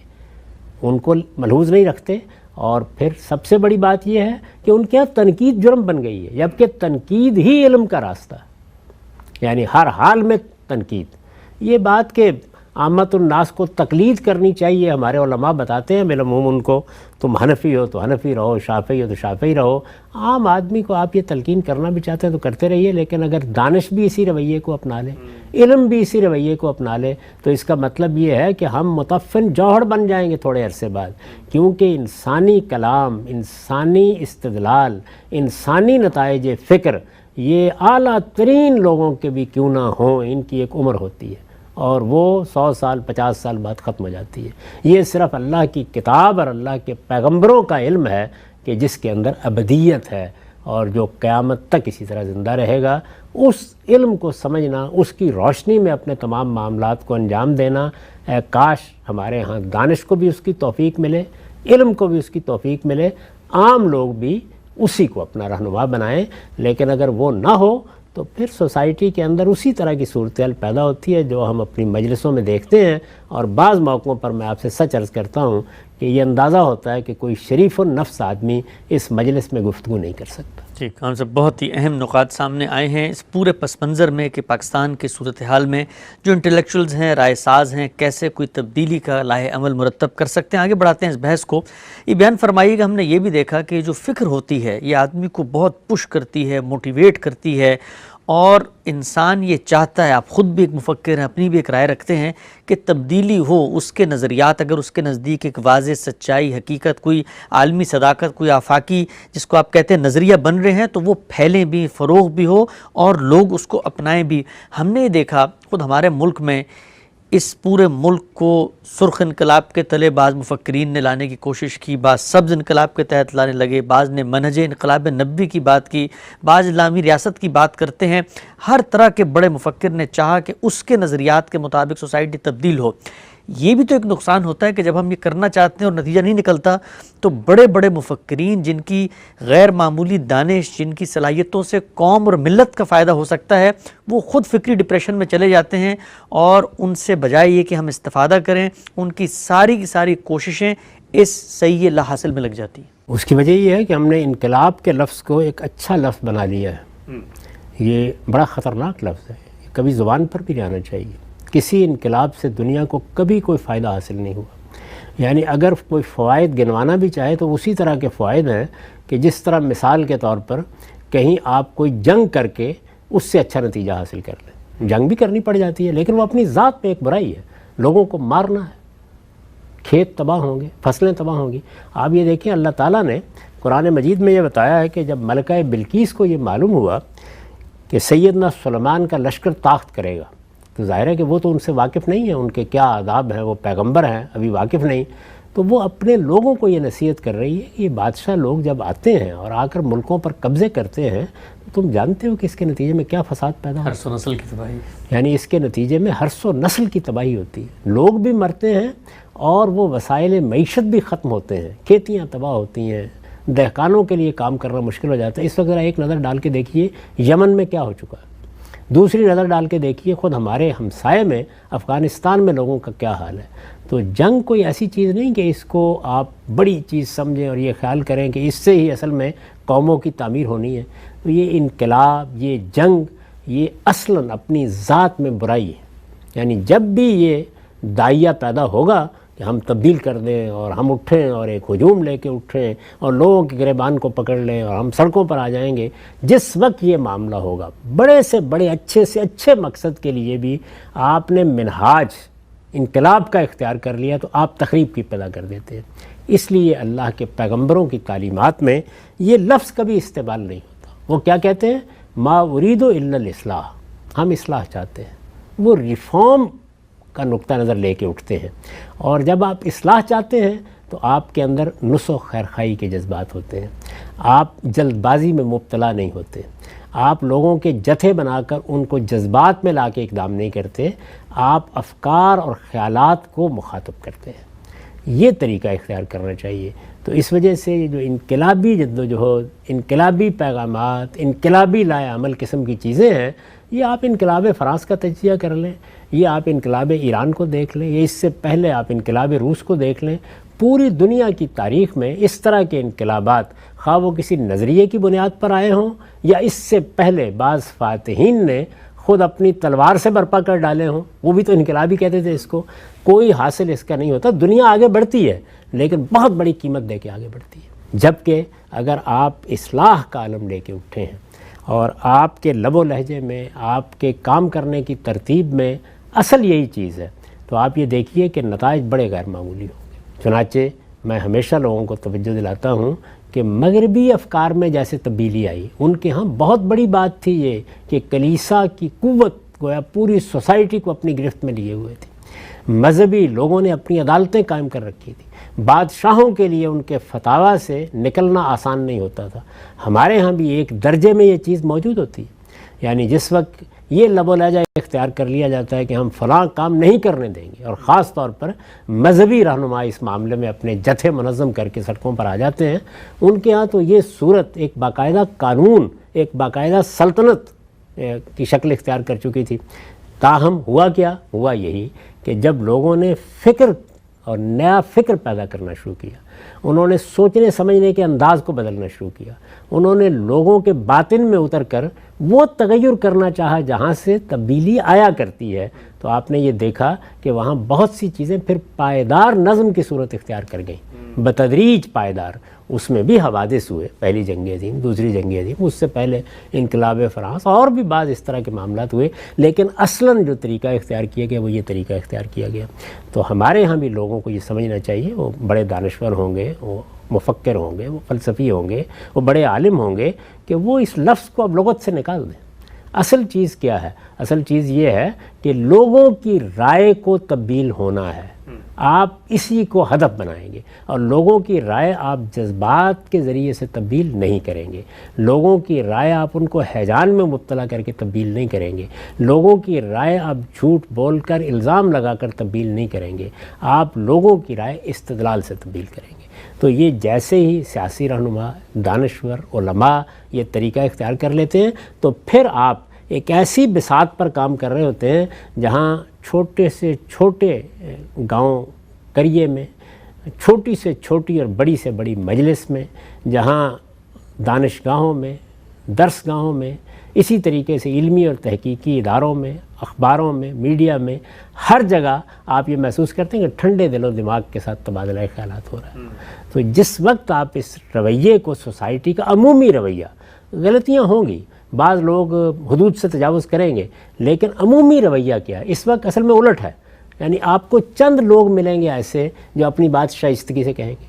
ان کو ملحوظ نہیں رکھتے، اور پھر سب سے بڑی بات یہ ہے کہ ان کے یہاں تنقید جرم بن گئی ہے، جبکہ تنقید ہی علم کا راستہ ہے، یعنی ہر حال میں تنقید۔ یہ بات کہ عامت الناس کو تقلید کرنی چاہیے، ہمارے علماء بتاتے ہیں بالعموم ان کو، تم حنفی ہو تو حنفی رہو، شافعی ہو تو شافعی رہو۔ عام آدمی کو آپ یہ تلقین کرنا بھی چاہتے ہیں تو کرتے رہیے، لیکن اگر دانش بھی اسی رویے کو اپنا لے، علم بھی اسی رویے کو اپنا لے، تو اس کا مطلب یہ ہے کہ ہم متفن جوہر بن جائیں گے تھوڑے عرصے بعد، کیونکہ انسانی کلام، انسانی استدلال، انسانی نتائج فکر، یہ اعلیٰ ترین لوگوں کے بھی کیوں نہ ہوں، ان کی ایک عمر ہوتی ہے اور وہ 100 سال 50 سال بعد ختم ہو جاتی ہے۔ یہ صرف اللہ کی کتاب اور اللہ کے پیغمبروں کا علم ہے کہ جس کے اندر ابدیت ہے اور جو قیامت تک اسی طرح زندہ رہے گا۔ اس علم کو سمجھنا، اس کی روشنی میں اپنے تمام معاملات کو انجام دینا، اے کاش ہمارے ہاں دانش کو بھی اس کی توفیق ملے، علم کو بھی اس کی توفیق ملے، عام لوگ بھی اسی کو اپنا رہنما بنائیں۔ لیکن اگر وہ نہ ہو تو پھر سوسائٹی کے اندر اسی طرح کی صورتحال پیدا ہوتی ہے جو ہم اپنی مجلسوں میں دیکھتے ہیں، اور بعض موقعوں پر میں آپ سے سچ عرض کرتا ہوں کہ یہ اندازہ ہوتا ہے کہ کوئی شریف النفس آدمی اس مجلس میں گفتگو نہیں کر سکتا۔ جی خان صاحب، بہت ہی اہم نکات سامنے آئے ہیں اس پورے پس منظر میں کہ پاکستان کی صورتحال میں جو انٹلیکچوئلز ہیں، رائے ساز ہیں، کیسے کوئی تبدیلی کا لاہ عمل مرتب کر سکتے ہیں۔ آگے بڑھاتے ہیں اس بحث کو، یہ بیان فرمائیے گا، ہم نے یہ بھی دیکھا کہ جو فکر ہوتی ہے یہ آدمی کو بہت پش کرتی ہے، موٹیویٹ کرتی ہے، اور انسان یہ چاہتا ہے، آپ خود بھی ایک مفکر ہیں، اپنی بھی ایک رائے رکھتے ہیں کہ تبدیلی ہو، اس کے نظریات اگر اس کے نزدیک ایک واضح سچائی، حقیقت، کوئی عالمی صداقت، کوئی آفاقی جس کو آپ کہتے ہیں نظریہ بن رہے ہیں تو وہ پھیلیں بھی، فروغ بھی ہو اور لوگ اس کو اپنائیں بھی۔ ہم نے یہ دیکھا خود ہمارے ملک میں، اس پورے ملک کو سرخ انقلاب کے تلے بعض مفکرین نے لانے کی کوشش کی، بعض سبز انقلاب کے تحت لانے لگے، بعض نے منہج انقلاب نبوی کی بات کی، بعض اسلامی ریاست کی بات کرتے ہیں۔ ہر طرح کے بڑے مفکر نے چاہا کہ اس کے نظریات کے مطابق سوسائٹی تبدیل ہو۔ یہ بھی تو ایک نقصان ہوتا ہے کہ جب ہم یہ کرنا چاہتے ہیں اور نتیجہ نہیں نکلتا تو بڑے بڑے مفکرین جن کی غیر معمولی دانش، جن کی صلاحیتوں سے قوم اور ملت کا فائدہ ہو سکتا ہے، وہ خود فکری ڈپریشن میں چلے جاتے ہیں، اور ان سے بجائے یہ کہ ہم استفادہ کریں، ان کی ساری کوششیں اس صحیح لا حاصل میں لگ جاتی ہیں۔ اس کی وجہ یہ ہے کہ ہم نے انقلاب کے لفظ کو ایک اچھا لفظ بنا لیا ہے۔ یہ بڑا خطرناک لفظ ہے، کبھی زبان پر بھی نہیں آنا چاہیے۔ کسی انقلاب سے دنیا کو کبھی کوئی فائدہ حاصل نہیں ہوا۔ یعنی اگر کوئی فوائد گنوانا بھی چاہے تو اسی طرح کے فوائد ہیں کہ جس طرح مثال کے طور پر کہیں آپ کوئی جنگ کر کے اس سے اچھا نتیجہ حاصل کر لیں. جنگ بھی کرنی پڑ جاتی ہے لیکن وہ اپنی ذات میں ایک برائی ہے. لوگوں کو مارنا ہے, کھیت تباہ ہوں گے, فصلیں تباہ ہوں گی. آپ یہ دیکھیں اللہ تعالیٰ نے قرآن مجید میں یہ بتایا ہے کہ جب ملکہ بلقیس کو یہ معلوم ہوا کہ سیدنا سلیمان کا لشکر طاقت کرے گا, تو ظاہر ہے کہ وہ تو ان سے واقف نہیں ہے, ان کے کیا آداب ہیں, وہ پیغمبر ہیں, ابھی واقف نہیں. تو وہ اپنے لوگوں کو یہ نصیحت کر رہی ہے کہ یہ بادشاہ لوگ جب آتے ہیں اور آ کر ملکوں پر قبضے کرتے ہیں تو تم جانتے ہو کہ اس کے نتیجے میں کیا فساد پیدا ہوتا ہے. ہر سو نسل کی تباہی. یعنی اس کے نتیجے میں ہر سو نسل کی تباہی ہوتی ہے, لوگ بھی مرتے ہیں اور وہ وسائل معیشت بھی ختم ہوتے ہیں, کھیتیاں تباہ ہوتی ہیں, دہقانوں کے لیے کام کرنا مشکل ہو جاتا ہے. اس وقت ذرا ایک نظر ڈال کے دیکھیے یمن میں کیا ہو چکا ہے, دوسری نظر ڈال کے دیکھیے خود ہمارے ہمسائے میں افغانستان میں لوگوں کا کیا حال ہے. تو جنگ کوئی ایسی چیز نہیں کہ اس کو آپ بڑی چیز سمجھیں اور یہ خیال کریں کہ اس سے ہی اصل میں قوموں کی تعمیر ہونی ہے. تو یہ انقلاب, یہ جنگ, یہ اصلاً اپنی ذات میں برائی ہے. یعنی جب بھی یہ داعیہ پیدا ہوگا کہ ہم تبدیل کر دیں اور ہم اٹھیں اور ایک ہجوم لے کے اٹھیں اور لوگوں کے گریبان کو پکڑ لیں اور ہم سڑکوں پر آ جائیں گے, جس وقت یہ معاملہ ہوگا بڑے سے بڑے اچھے سے اچھے مقصد کے لیے بھی آپ نے منہاج انقلاب کا اختیار کر لیا تو آپ تخریب کی پیدا کر دیتے ہیں. اس لیے اللہ کے پیغمبروں کی تعلیمات میں یہ لفظ کبھی استعمال نہیں ہوتا. وہ کیا کہتے ہیں, ما اريد الا الاصلاح, ہم اصلاح چاہتے ہیں. وہ ریفارم کا نقطہ نظر لے کے اٹھتے ہیں. اور جب آپ اصلاح چاہتے ہیں تو آپ کے اندر نصح و خیرخواہی کے جذبات ہوتے ہیں, آپ جلد بازی میں مبتلا نہیں ہوتے, آپ لوگوں کے جتھے بنا کر ان کو جذبات میں لا کے اقدام نہیں کرتے, آپ افکار اور خیالات کو مخاطب کرتے ہیں. یہ طریقہ اختیار کرنا چاہیے. تو اس وجہ سے جو انقلابی جدوجہد, انقلابی پیغامات, انقلابی لائے عمل قسم کی چیزیں ہیں, یہ آپ انقلاب فرانس کا تجزیہ کر لیں, یہ آپ انقلاب ایران کو دیکھ لیں, یہ اس سے پہلے آپ انقلاب روس کو دیکھ لیں. پوری دنیا کی تاریخ میں اس طرح کے انقلابات خواہ وہ کسی نظریے کی بنیاد پر آئے ہوں یا اس سے پہلے بعض فاتحین نے خود اپنی تلوار سے برپا کر ڈالے ہوں, وہ بھی تو انقلابی کہتے تھے اس کو. کوئی حاصل اس کا نہیں ہوتا. دنیا آگے بڑھتی ہے لیکن بہت بڑی قیمت دے کے آگے بڑھتی ہے. جبکہ اگر آپ اصلاح کا عالم لے کے اٹھے ہیں اور آپ کے لب و لہجے میں, آپ کے کام کرنے کی ترتیب میں اصل یہی چیز ہے, تو آپ یہ دیکھیے کہ نتائج بڑے غیر معمولی ہوں گے. چنانچہ میں ہمیشہ لوگوں کو توجہ دلاتا ہوں کہ مغربی افکار میں جیسے تبدیلی آئی, ان کے ہاں بہت بڑی بات تھی یہ کہ کلیسا کی قوت گویا پوری سوسائٹی کو اپنی گرفت میں لیے ہوئے تھی. مذہبی لوگوں نے اپنی عدالتیں قائم کر رکھی تھی. بادشاہوں کے لیے ان کے فتاویٰ سے نکلنا آسان نہیں ہوتا تھا. ہمارے ہاں بھی ایک درجے میں یہ چیز موجود ہوتی ہے. یعنی جس وقت یہ لب و لہجہ اختیار کر لیا جاتا ہے کہ ہم فلاں کام نہیں کرنے دیں گے, اور خاص طور پر مذہبی رہنما اس معاملے میں اپنے جتھے منظم کر کے سڑکوں پر آ جاتے ہیں, ان کے ہاں تو یہ صورت ایک باقاعدہ قانون, ایک باقاعدہ سلطنت کی شکل اختیار کر چکی تھی. تاہم ہوا کیا, ہوا یہی کہ جب لوگوں نے فکر اور نیا فکر پیدا کرنا شروع کیا, انہوں نے سوچنے سمجھنے کے انداز کو بدلنا شروع کیا, انہوں نے لوگوں کے باطن میں اتر کر وہ تغیر کرنا چاہا جہاں سے تبدیلی آیا کرتی ہے, تو آپ نے یہ دیکھا کہ وہاں بہت سی چیزیں پھر پائیدار نظم کی صورت اختیار کر گئیں, بتدریج پائیدار. اس میں بھی حوادث ہوئے, پہلی جنگ عظیم, دوسری جنگ عظیم, اس سے پہلے انقلاب فرانس, اور بھی بعض اس طرح کے معاملات ہوئے, لیکن اصلاً جو طریقہ اختیار کیا گیا وہ یہ طریقہ اختیار کیا گیا. تو ہمارے ہاں بھی لوگوں کو یہ سمجھنا چاہیے, وہ بڑے دانشور ہوں گے, وہ مفکر ہوں گے, وہ فلسفی ہوں گے, وہ بڑے عالم ہوں گے, کہ وہ اس لفظ کو اب لغت سے نکال دیں. اصل چیز کیا ہے؟ اصل چیز یہ ہے کہ لوگوں کی رائے کو تبدیل ہونا ہے. آپ اسی کو ہدف بنائیں گے, اور لوگوں کی رائے آپ جذبات کے ذریعے سے تبدیل نہیں کریں گے. لوگوں کی رائے آپ ان کو ہیجان میں مبتلا کر کے تبدیل نہیں کریں گے. لوگوں کی رائے آپ جھوٹ بول کر, الزام لگا کر تبدیل نہیں کریں گے. آپ لوگوں کی رائے استدلال سے تبدیل کریں گے. تو یہ جیسے ہی سیاسی رہنما, دانشور, علماء یہ طریقہ اختیار کر لیتے ہیں, تو پھر آپ ایک ایسی بساط پر کام کر رہے ہوتے ہیں جہاں چھوٹے سے چھوٹے گاؤں قریے میں, چھوٹی سے چھوٹی اور بڑی سے بڑی مجلس میں, جہاں دانشگاہوں میں, درس گاہوں میں، اسی طریقے سے علمی اور تحقیقی اداروں میں، اخباروں میں، میڈیا میں، ہر جگہ آپ یہ محسوس کرتے ہیں کہ ٹھنڈے دل و دماغ کے ساتھ تبادلہ خیالات ہو رہا ہے۔ تو جس وقت آپ اس رویے کو، سوسائٹی کا عمومی رویہ، غلطیاں ہوں گی، بعض لوگ حدود سے تجاوز کریں گے، لیکن عمومی رویہ کیا ہے اس وقت اصل میں الٹ ہے۔ یعنی آپ کو چند لوگ ملیں گے ایسے جو اپنی بات شائستگی سے کہیں گے،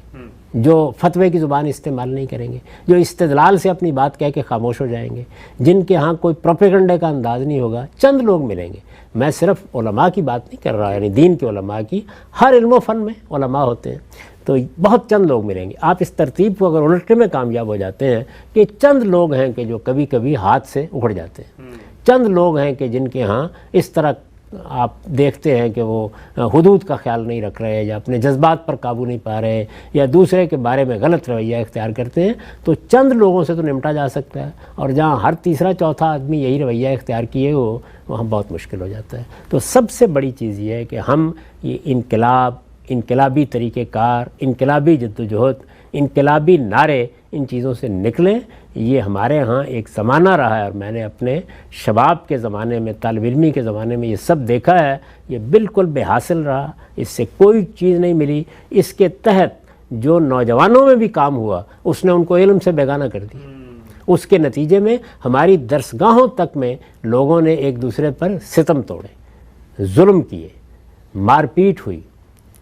جو فتوے کی زبان استعمال نہیں کریں گے، جو استدلال سے اپنی بات کہہ کے خاموش ہو جائیں گے، جن کے ہاں کوئی پروپیگنڈے کا انداز نہیں ہوگا۔ چند لوگ ملیں گے، میں صرف علماء کی بات نہیں کر رہا، یعنی دین کے علماء کی، ہر علم و فن میں علماء ہوتے ہیں، تو بہت چند لوگ ملیں گے۔ آپ اس ترتیب کو اگر الٹنے میں کامیاب ہو جاتے ہیں کہ چند لوگ ہیں کہ جو کبھی کبھی ہاتھ سے اکھڑ جاتے ہیں، چند لوگ ہیں کہ جن کے ہاں اس طرح آپ دیکھتے ہیں کہ وہ حدود کا خیال نہیں رکھ رہے، یا اپنے جذبات پر قابو نہیں پا رہے، یا دوسرے کے بارے میں غلط رویہ اختیار کرتے ہیں، تو چند لوگوں سے تو نمٹا جا سکتا ہے، اور جہاں ہر تیسرا چوتھا آدمی یہی رویہ اختیار کیے ہو وہاں بہت مشکل ہو جاتا ہے۔ تو سب سے بڑی چیز یہ ہے کہ ہم یہ انقلابی طریقہ کار، انقلابی جدوجہد، انقلابی نعرے، ان چیزوں سے نکلیں۔ یہ ہمارے ہاں ایک زمانہ رہا ہے، اور میں نے اپنے شباب کے زمانے میں، طالب علمی کے زمانے میں یہ سب دیکھا ہے، یہ بالکل بے حاصل رہا، اس سے کوئی چیز نہیں ملی۔ اس کے تحت جو نوجوانوں میں بھی کام ہوا اس نے ان کو علم سے بیگانہ کر دیا۔ اس کے نتیجے میں ہماری درسگاہوں تک میں لوگوں نے ایک دوسرے پر ستم توڑے، ظلم کیے، مار پیٹ ہوئی۔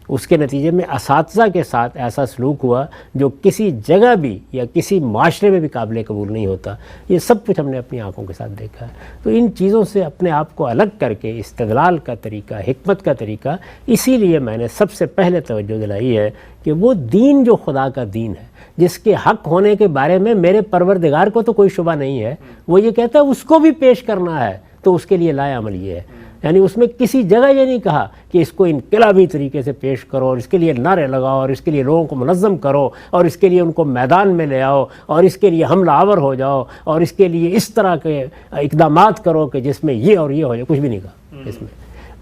اس کے نتیجے میں اساتذہ کے ساتھ ایسا سلوک ہوا جو کسی جگہ بھی یا کسی معاشرے میں بھی قابل قبول نہیں ہوتا۔ یہ سب کچھ ہم نے اپنی آنکھوں کے ساتھ دیکھا ہے۔ تو ان چیزوں سے اپنے آپ کو الگ کر کے استدلال کا طریقہ، حکمت کا طریقہ، اسی لیے میں نے سب سے پہلے توجہ دلائی ہے کہ وہ دین جو خدا کا دین ہے، جس کے حق ہونے کے بارے میں میرے پروردگار کو تو کوئی شبہ نہیں ہے، وہ یہ کہتا ہے اس کو بھی پیش کرنا ہے، تو اس کے لیے لائے عمل یہ ہے۔ یعنی اس میں کسی جگہ یہ نہیں کہا کہ اس کو انقلابی طریقے سے پیش کرو، اور اس کے لیے نعرے لگاؤ، اور اس کے لیے لوگوں کو منظم کرو، اور اس کے لیے ان کو میدان میں لے آؤ، اور اس کے لیے حملہ آور ہو جاؤ، اور اس کے لیے اس طرح کے اقدامات کرو کہ جس میں یہ اور یہ ہو جائے۔ کچھ بھی نہیں کہا اس میں،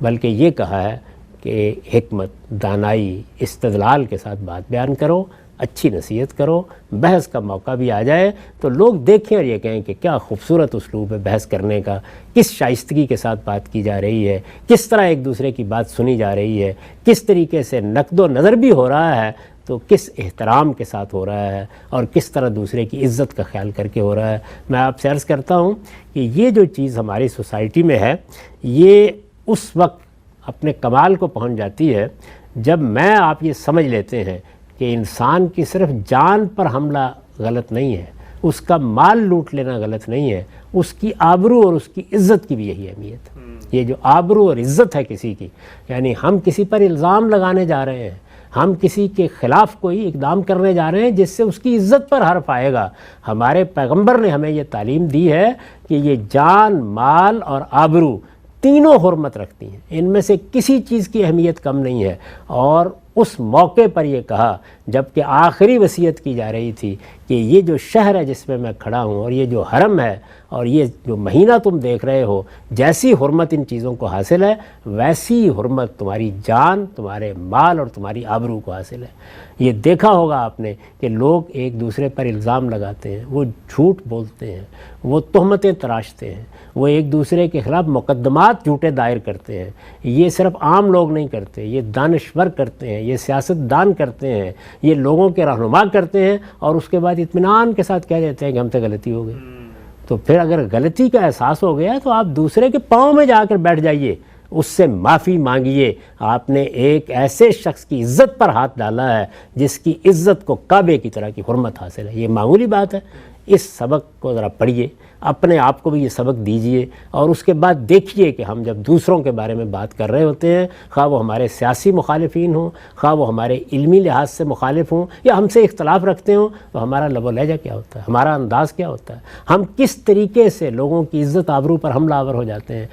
بلکہ یہ کہا ہے کہ حکمت، دانائی، استدلال کے ساتھ بات بیان کرو، اچھی نصیحت کرو، بحث کا موقع بھی آ جائے تو لوگ دیکھیں اور یہ کہیں کہ کیا خوبصورت اسلوب ہے بحث کرنے کا، کس شائستگی کے ساتھ بات کی جا رہی ہے، کس طرح ایک دوسرے کی بات سنی جا رہی ہے، کس طریقے سے نقد و نظر بھی ہو رہا ہے تو کس احترام کے ساتھ ہو رہا ہے، اور کس طرح دوسرے کی عزت کا خیال کر کے ہو رہا ہے۔ میں آپ سے عرض کرتا ہوں کہ یہ جو چیز ہماری سوسائٹی میں ہے، یہ اس وقت اپنے کمال کو پہنچ جاتی ہے جب آپ یہ سمجھ لیتے ہیں کہ انسان کی صرف جان پر حملہ غلط نہیں ہے، اس کا مال لوٹ لینا غلط نہیں ہے، اس کی آبرو اور اس کی عزت کی بھی یہی اہمیت ہے۔ یہ جو آبرو اور عزت ہے کسی کی، یعنی ہم کسی پر الزام لگانے جا رہے ہیں، ہم کسی کے خلاف کوئی اقدام کرنے جا رہے ہیں جس سے اس کی عزت پر حرف آئے گا۔ ہمارے پیغمبر نے ہمیں یہ تعلیم دی ہے کہ یہ جان، مال اور آبرو تینوں حرمت رکھتی ہیں، ان میں سے کسی چیز کی اہمیت کم نہیں ہے۔ اور اس موقع پر یہ کہا جب کہ آخری وصیت کی جا رہی تھی کہ یہ جو شہر ہے جس میں میں کھڑا ہوں، اور یہ جو حرم ہے، اور یہ جو مہینہ تم دیکھ رہے ہو، جیسی حرمت ان چیزوں کو حاصل ہے ویسی حرمت تمہاری جان، تمہارے مال اور تمہاری آبرو کو حاصل ہے۔ یہ دیکھا ہوگا آپ نے کہ لوگ ایک دوسرے پر الزام لگاتے ہیں، وہ جھوٹ بولتے ہیں، وہ تہمتیں تراشتے ہیں، وہ ایک دوسرے کے خلاف مقدمات جھوٹے دائر کرتے ہیں۔ یہ صرف عام لوگ نہیں کرتے، یہ دانشور کرتے ہیں، یہ سیاست دان کرتے ہیں، یہ لوگوں کے رہنما کرتے ہیں، اور اس کے بعد اطمینان کے ساتھ کہہ دیتے ہیں کہ ہم سے غلطی ہو گئی۔ تو پھر اگر غلطی کا احساس ہو گیا تو آپ دوسرے کے پاؤں میں جا کر بیٹھ جائیے، اس سے معافی مانگیے۔ آپ نے ایک ایسے شخص کی عزت پر ہاتھ ڈالا ہے جس کی عزت کو کعبے کی طرح کی حرمت حاصل ہے، یہ معمولی بات ہے۔ اس سبق کو ذرا پڑھیے، اپنے آپ کو بھی یہ سبق دیجیے، اور اس کے بعد دیکھیے کہ ہم جب دوسروں کے بارے میں بات کر رہے ہوتے ہیں، خواہ وہ ہمارے سیاسی مخالفین ہوں، خواہ وہ ہمارے علمی لحاظ سے مخالف ہوں، یا ہم سے اختلاف رکھتے ہوں، تو ہمارا لب و لہجہ کیا ہوتا ہے، ہمارا انداز کیا ہوتا ہے، ہم کس طریقے سے لوگوں کی عزت آبرو پر حملہ آور ہو جاتے ہیں۔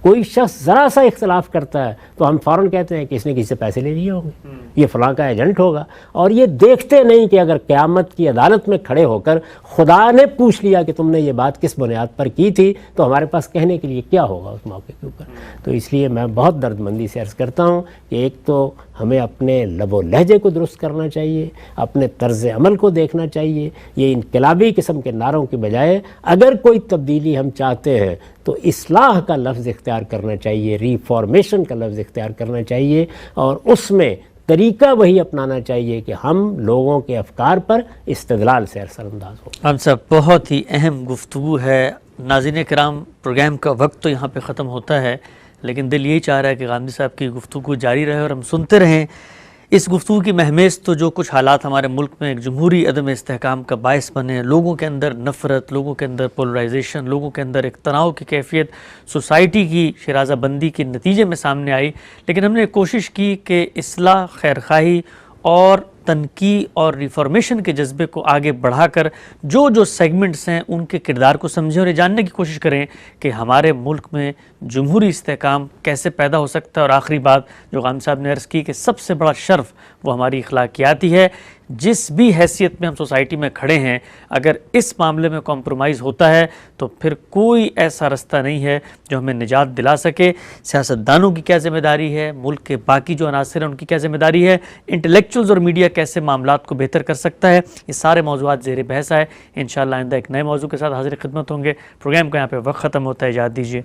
کوئی شخص ذرا سا اختلاف کرتا ہے تو ہم فوراً کہتے ہیں کہ اس نے کسی سے پیسے لے لیے ہوں گے، یہ فلاں کا ایجنٹ ہوگا، اور یہ دیکھتے نہیں کہ اگر قیامت کی عدالت میں کھڑے ہو کر خدا نے پوچھ لیا کہ تم نے یہ بات کس بنیاد پر کی تھی تو ہمارے پاس کہنے کے لیے کیا ہوگا اس موقع کے اوپر۔ تو اس لیے میں بہت درد مندی سے عرض کرتا ہوں کہ ایک تو ہمیں اپنے لب و لہجے کو درست کرنا چاہیے، اپنے طرز عمل کو دیکھنا چاہیے. یہ انقلابی قسم کے نعروں کے بجائے اگر کوئی تبدیلی ہم چاہتے ہیں تو اصلاح کا لفظ اختیار کرنا چاہیے، ریفارمیشن کا لفظ اختیار کرنا چاہیے، اور اس میں طریقہ وہی اپنانا چاہیے کہ ہم لوگوں کے افکار پر استدلال سے اثر انداز ہوں. ہم صاحب بہت ہی اہم گفتگو ہے. ناظرین کرام، پروگرام کا وقت تو یہاں پہ ختم ہوتا ہے، لیکن دل یہی چاہ رہا ہے کہ غامدی صاحب کی گفتگو جاری رہے اور ہم سنتے رہیں. اس گفتگو کی مہمیز تو جو کچھ حالات ہمارے ملک میں ایک جمہوری عدم استحکام کا باعث بنے، لوگوں کے اندر نفرت، لوگوں کے اندر پولرائزیشن، لوگوں کے اندر ایک تناؤ کی کیفیت سوسائٹی کی شیرازہ بندی کے نتیجے میں سامنے آئی. لیکن ہم نے کوشش کی کہ اصلاح، خیرخواہی اور تنقیح اور ریفارمیشن کے جذبے کو آگے بڑھا کر جو سیگمنٹس ہیں ان کے کردار کو سمجھیں اور یہ جاننے کی کوشش کریں کہ ہمارے ملک میں جمہوری استحکام کیسے پیدا ہو سکتا ہے. اور آخری بات جو غامدی صاحب نے عرض کی کہ سب سے بڑا شرف وہ ہماری اخلاقیاتی ہے. جس بھی حیثیت میں ہم سوسائٹی میں کھڑے ہیں، اگر اس معاملے میں کمپرومائز ہوتا ہے تو پھر کوئی ایسا رستہ نہیں ہے جو ہمیں نجات دلا سکے. سیاستدانوں کی کیا ذمہ داری ہے، ملک کے باقی جو عناصر ہیں ان کی کیا ذمہ داری ہے، انٹلیکچوئلز اور میڈیا کیسے معاملات کو بہتر کر سکتا ہے، یہ سارے موضوعات زیر بحث ہے. انشاءاللہ آئندہ ایک نئے موضوع کے ساتھ حاضر خدمت ہوں گے. پروگرام کا یہاں پہ وقت ختم ہوتا ہے، اجازت دیجیے.